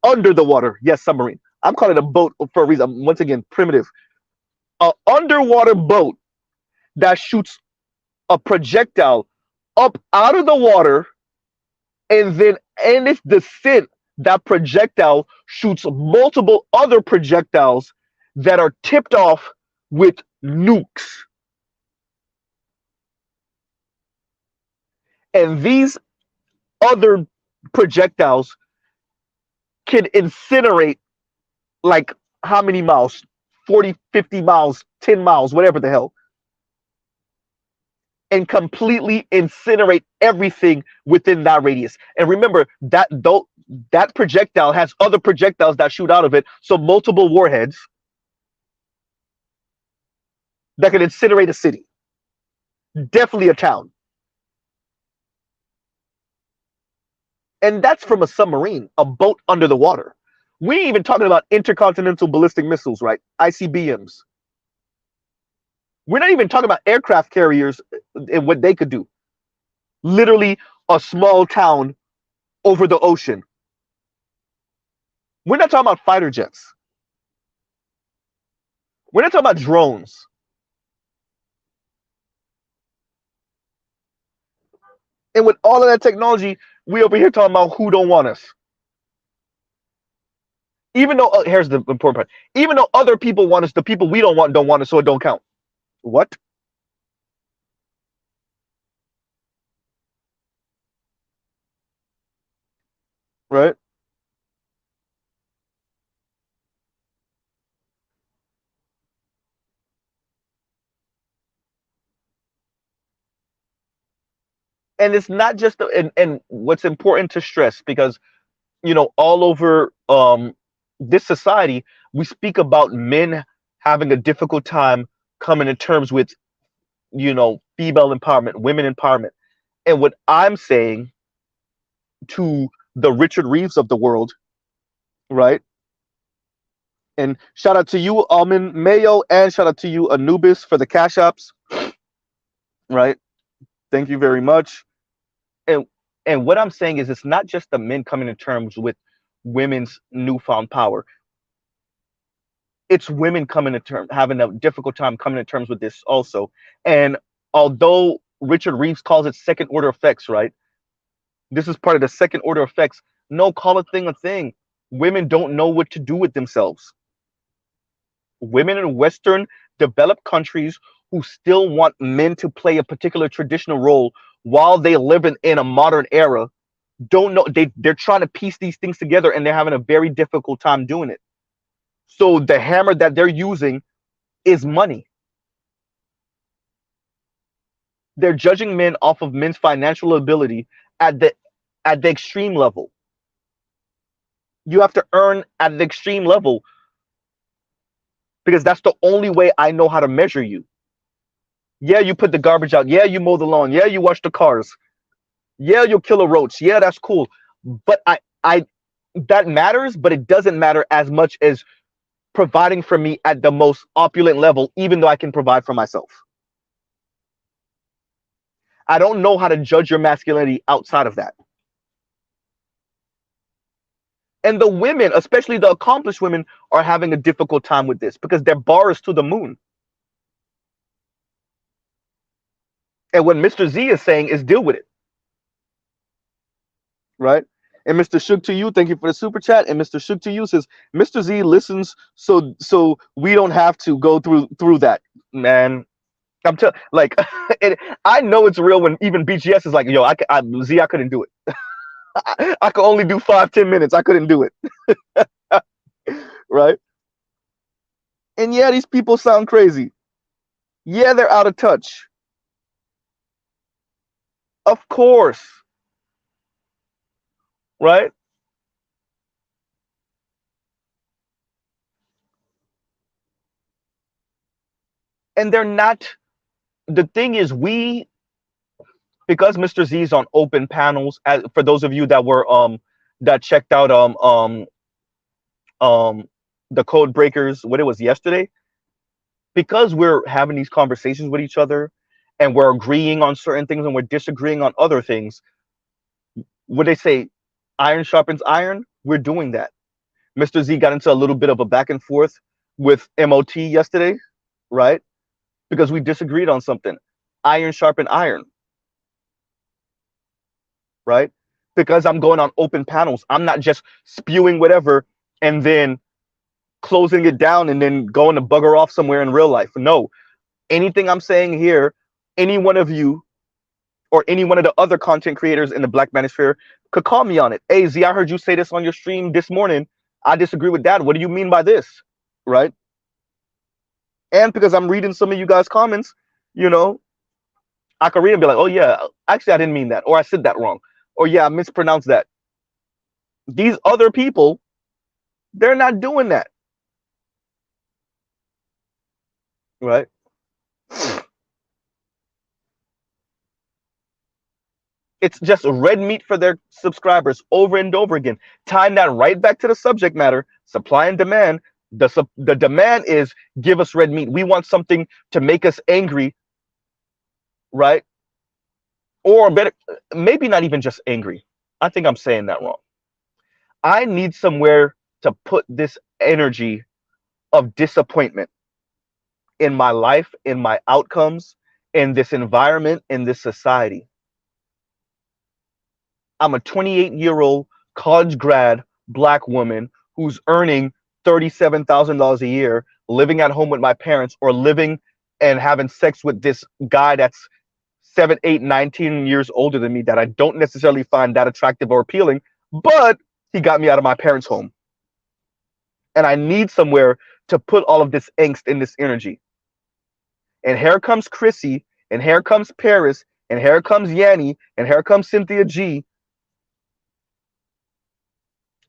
under the water. Yes, submarine. I'm calling it a boat for a reason. Once again, primitive. A underwater boat that shoots a projectile up out of the water, and then in its descent, that projectile shoots multiple other projectiles that are tipped off with nukes. And these other projectiles can incinerate like how many miles? 40, 50 miles, 10 miles, whatever the hell, and completely incinerate everything within that radius. And remember that that projectile has other projectiles that shoot out of it, so multiple warheads that can incinerate a city, definitely a town. And that's from a submarine, a boat under the water. We ain't even talking about intercontinental ballistic missiles, right? ICBMs. We're not even talking about aircraft carriers and what they could do. Literally a small town over the ocean. We're not talking about fighter jets. We're not talking about drones. And with all of that technology, we over here talking about who don't want us. Even though here's the important part. Even though other people want us, the people we don't want us, so it don't count. What? Right? And it's not just and what's important to stress, because all over this society, we speak about men having a difficult time coming to terms with female empowerment, women empowerment. And what I'm saying to the Richard Reeves of the world, right? And shout out to you, Almond Mayo, and shout out to you, Anubis, for the cash apps, right? Thank you very much. And what I'm saying is, it's not just the men coming to terms with women's newfound power. It's women coming to terms, having a difficult time coming to terms with this also. And although Richard Reeves calls it second order effects, right? This is part of the second order effects. No, call a thing a thing. Women don't know what to do with themselves. Women in Western developed countries who still want men to play a particular traditional role while they live in a modern era don't know. They're trying to piece these things together, and they're having a very difficult time doing it. So the hammer that they're using is money. They're judging men off of men's financial ability at the extreme level. You have to earn at the extreme level, because that's the only way I know how to measure you. Yeah, you put the garbage out. Yeah, you mow the lawn. Yeah, you wash the cars. Yeah, you'll kill a roach. Yeah, that's cool. But I that matters, but it doesn't matter as much as providing for me at the most opulent level, even though I can provide for myself. I don't know how to judge your masculinity outside of that. And the women, especially the accomplished women, are having a difficult time with this because their bar is to the moon. And what Mr. Z is saying is deal with it. Right? And Mr. Shook to you, thank you for the super chat. And Mr. Shook to you says, Mr. Z listens so we don't have to go through that. Man, I'm telling, like, I know it's real when even BGS is like, yo, Z, I couldn't do it. I could only do 5-10 minutes. I couldn't do it. Right? And yeah, these people sound crazy. Yeah, they're out of touch. Of course. Right? And they're not. The thing is, because Mr. Z is on open panels, for those of you that were that checked out um the code breakers, what it was yesterday, because we're having these conversations with each other and we're agreeing on certain things and we're disagreeing on other things. What they say, iron sharpens iron, we're doing that. Mr. Z got into a little bit of a back and forth with MOT yesterday, right? Because we disagreed on something. Iron sharpen iron, right? Because I'm going on open panels. I'm not just spewing whatever and then closing it down and then going to bugger off somewhere in real life. No, anything I'm saying here, any one of you or any one of the other content creators in the Black Manosphere could call me on it. Hey, Z, I heard you say this on your stream this morning. I disagree with that. What do you mean by this? Right? And because I'm reading some of you guys' comments, you know, I could read and be like, oh, yeah, actually, I didn't mean that. Or I said that wrong. Or, yeah, I mispronounced that. These other people, they're not doing that. Right? It's just red meat for their subscribers over and over again. Tying that right back to the subject matter, supply and demand. The demand is give us red meat. We want something to make us angry, right? Or better, maybe not even just angry. I think I'm saying that wrong. I need somewhere to put this energy of disappointment in my life, in my outcomes, in this environment, in this society. I'm a 28-year-old college grad Black woman who's earning $37,000 a year, living at home with my parents, or living and having sex with this guy that's 7, 8, 19 years older than me that I don't necessarily find that attractive or appealing, but he got me out of my parents' home. And I need somewhere to put all of this angst and this energy. And here comes Chrissy, and here comes Paris, and here comes Yanni, and here comes Cynthia G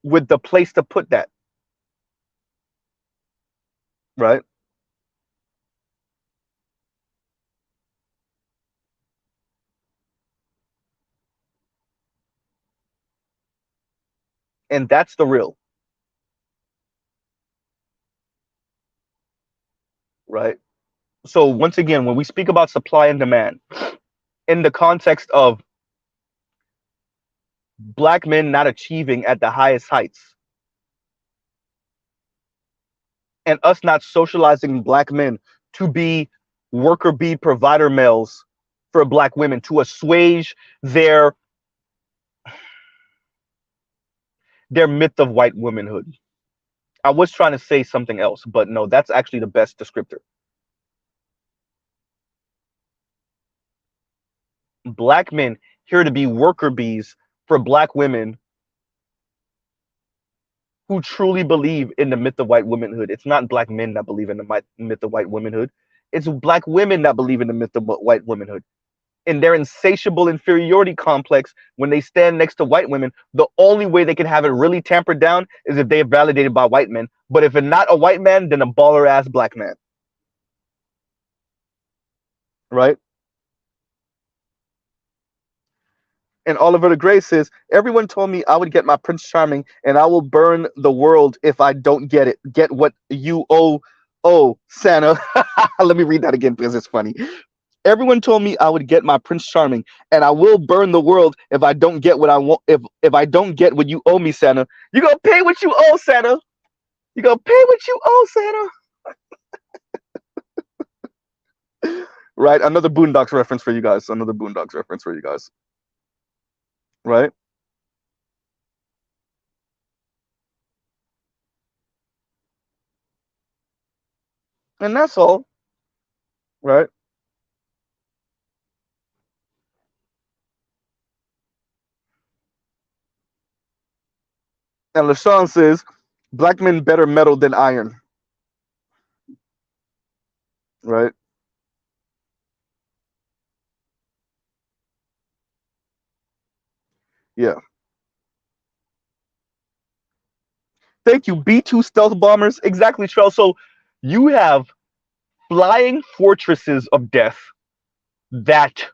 with the place to put that. Right? And that's the real. Right? So once again, when we speak about supply and demand, in the context of black men not achieving at the highest heights, and us not socializing black men to be worker bee provider males for black women to assuage their myth of white womanhood. I was trying to say something else, but no, that's actually the best descriptor. Black men here to be worker bees for black women who truly believe in the myth of white womanhood. It's not black men that believe in the myth of white womanhood. It's black women that believe in the myth of white womanhood. In their insatiable inferiority complex, when they stand next to white women, the only way they can have it really tampered down is if they're validated by white men. But if it's not a white man, then a baller ass black man. Right? And Oliver the Gray says, everyone told me I would get my Prince Charming and I will burn the world if I don't get it. Get what you owe, Santa. Let me read that again because it's funny. Everyone told me I would get my Prince Charming, and I will burn the world if I don't get what I want. If I don't get what you owe me, Santa, you gonna pay what you owe, Santa. You gonna pay what you owe, Santa. Right? Another Boondocks reference for you guys. Another Boondocks reference for you guys. Right? And that's all. Right? And LaShawn says, black men better metal than iron. Right? Yeah. Thank you. B-2 stealth bombers. Exactly, Trell. So you have flying fortresses of death that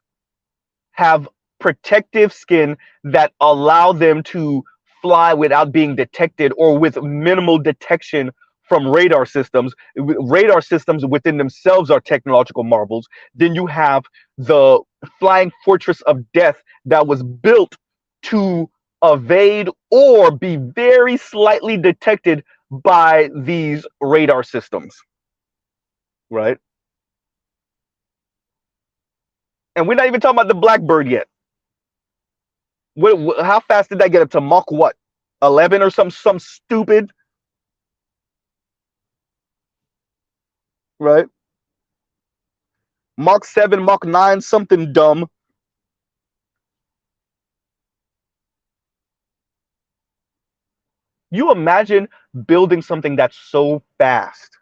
have protective skin that allow them to fly without being detected or with minimal detection from radar systems. Radar systems within themselves are technological marvels. Then you have the flying fortress of death that was built to evade or be very slightly detected by these radar systems, right? And we're not even talking about the Blackbird yet. How fast did that get up to Mach what? 11 or some stupid, right? Mach 7, Mach 9, something dumb. You imagine building something that's so fast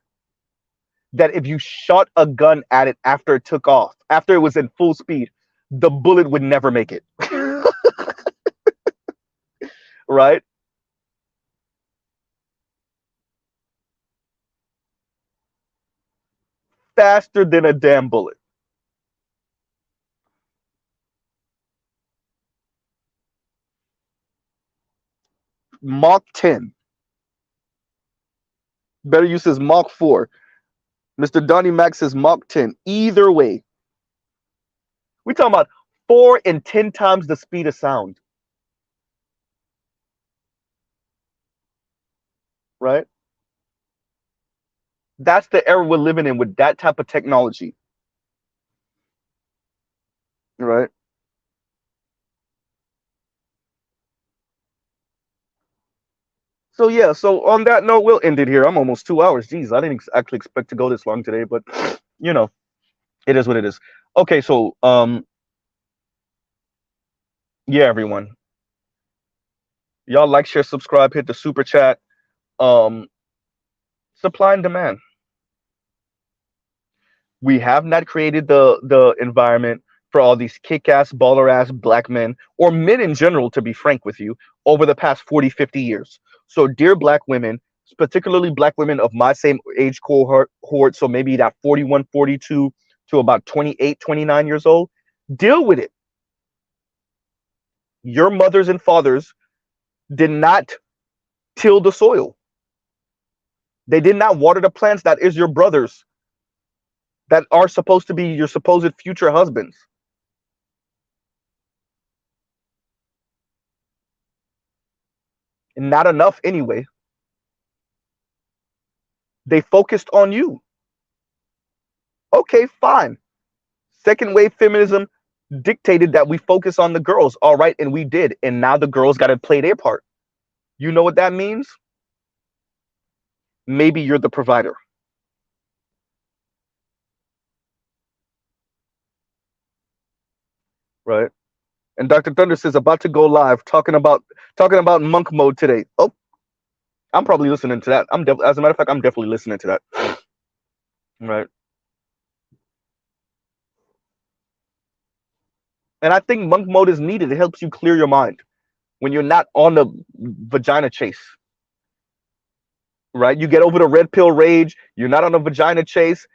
that if you shot a gun at it after it took off, after it was in full speed, the bullet would never make it. Right? Faster than a damn bullet. Mach 10. Better use says Mach 4. Mr. Donnie Mac says Mach 10. Either way, we're talking about 4 and 10 times the speed of sound. Right? That's the era we're living in with that type of technology. Right? So yeah, so on that note, we'll end it here. I'm almost 2 hours. Jeez, I didn't actually expect to go this long today, but you know, it is what it is. Okay, so yeah, everyone, y'all like, share, subscribe, hit the super chat. Um, Supply and demand. We have not created the environment for all these kick-ass, baller-ass black men, or men in general, to be frank with you, over the past 40, 50 years. So dear black women, particularly black women of my same age cohort, so maybe that 41, 42 to about 28, 29 years old, deal with it. Your mothers and fathers did not till the soil. They did not water the plants that is your brothers, that are supposed to be your supposed future husbands. And not enough anyway. They focused on you. Okay, fine. Second wave feminism dictated that we focus on the girls. All right, and we did. And now the girls got to play their part. You know what that means? Maybe you're the provider. Right? And Dr. Thunder says about to go live talking about monk mode today. Oh, I'm probably listening to that. As a matter of fact, I'm definitely listening to that. Right. And I think monk mode is needed. It helps you clear your mind when you're not on the vagina chase. Right? You get over the red pill rage, you're not on a vagina chase,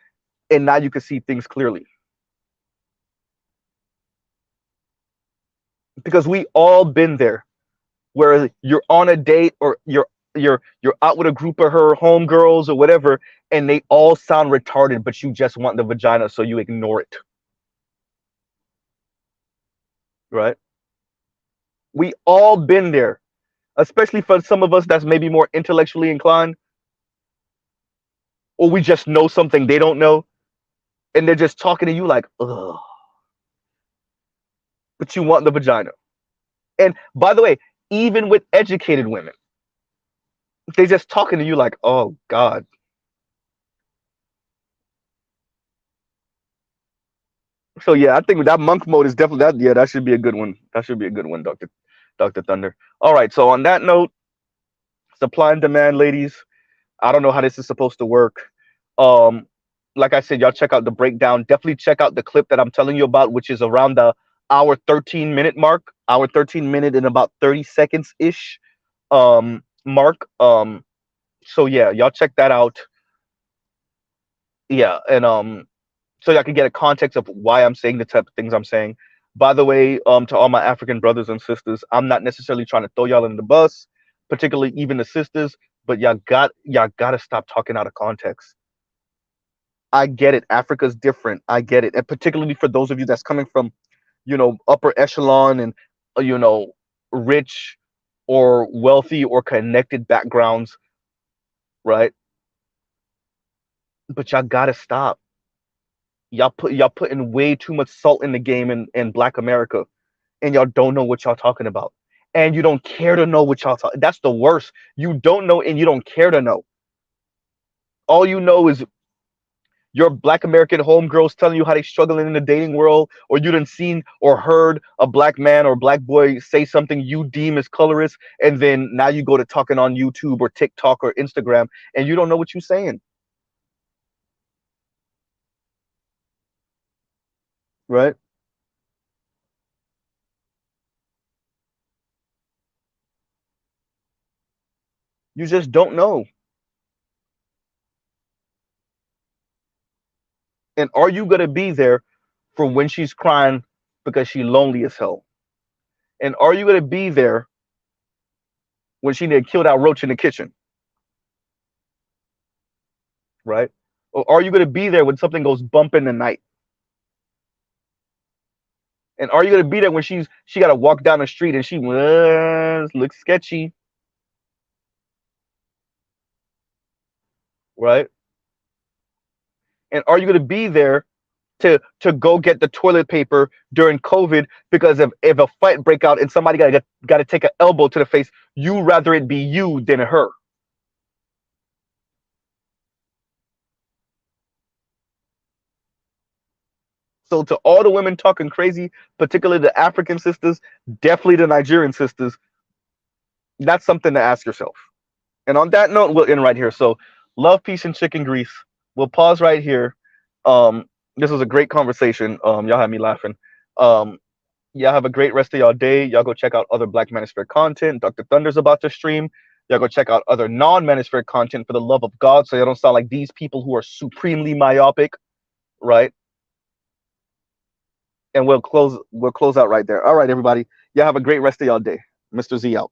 and now you can see things clearly. Because we all been there, where you're on a date or you're out with a group of her homegirls or whatever, and they all sound retarded, but you just want the vagina, so you ignore it. Right? We all been there, especially for some of us that's maybe more intellectually inclined, or we just know something they don't know, and they're just talking to you like, ugh, but you want the vagina. And by the way, even with educated women, they just talking to you like, oh God. So yeah, I think that monk mode is definitely that. Yeah, that should be a good one. That should be a good one, Doctor Thunder. All right. So on that note, supply and demand, ladies. I don't know how this is supposed to work. Um, like I said, y'all check out the breakdown. Definitely check out the clip that I'm telling you about, which is around the hour 13-minute mark, hour 13 minute and about 30 seconds ish mark. So yeah, y'all check that out. Yeah, and so y'all can get a context of why I'm saying the type of things I'm saying. By the way, to all my African brothers and sisters, I'm not necessarily trying to throw y'all in the bus, particularly even the sisters, but y'all gotta stop talking out of context. I get it. Africa's different. I get it. And particularly for those of you that's coming from, upper echelon and, you know, rich or wealthy or connected backgrounds, right? But y'all gotta stop. Y'all putting way too much salt in the game in Black America, and y'all don't know what y'all talking about, and you don't care to know what y'all talk. That's the worst. You don't know, and you don't care to know. All you know is your Black American homegirls telling you how they struggling in the dating world, or you done seen or heard a black man or black boy say something you deem as colorist, and then now you go to talking on YouTube or TikTok or Instagram, and you don't know what you're saying, right? You just don't know. And are you gonna be there for when she's crying because she's lonely as hell? And are you gonna be there when she need to kill that roach in the kitchen, right? Or are you gonna be there when something goes bump in the night? And are you gonna be there when she gotta walk down the street and she looks sketchy, right? And are you gonna be there to go get the toilet paper during COVID because if a fight break out and somebody got to take an elbow to the face, you rather it be you than her. So to all the women talking crazy, particularly the African sisters, definitely the Nigerian sisters, that's something to ask yourself. And on that note, we'll end right here. So love, peace, and chicken grease. We'll pause right here. This was a great conversation. Y'all had me laughing. Um, y'all have a great rest of y'all day. Y'all go check out other Black Manosphere content. Dr. Thunder's about to stream. Y'all go check out other non-Manosphere content for the love of God, so y'all don't sound like these people who are supremely myopic, right? And we'll close out right there. All right, everybody. Y'all have a great rest of y'all day. Mr. Z out.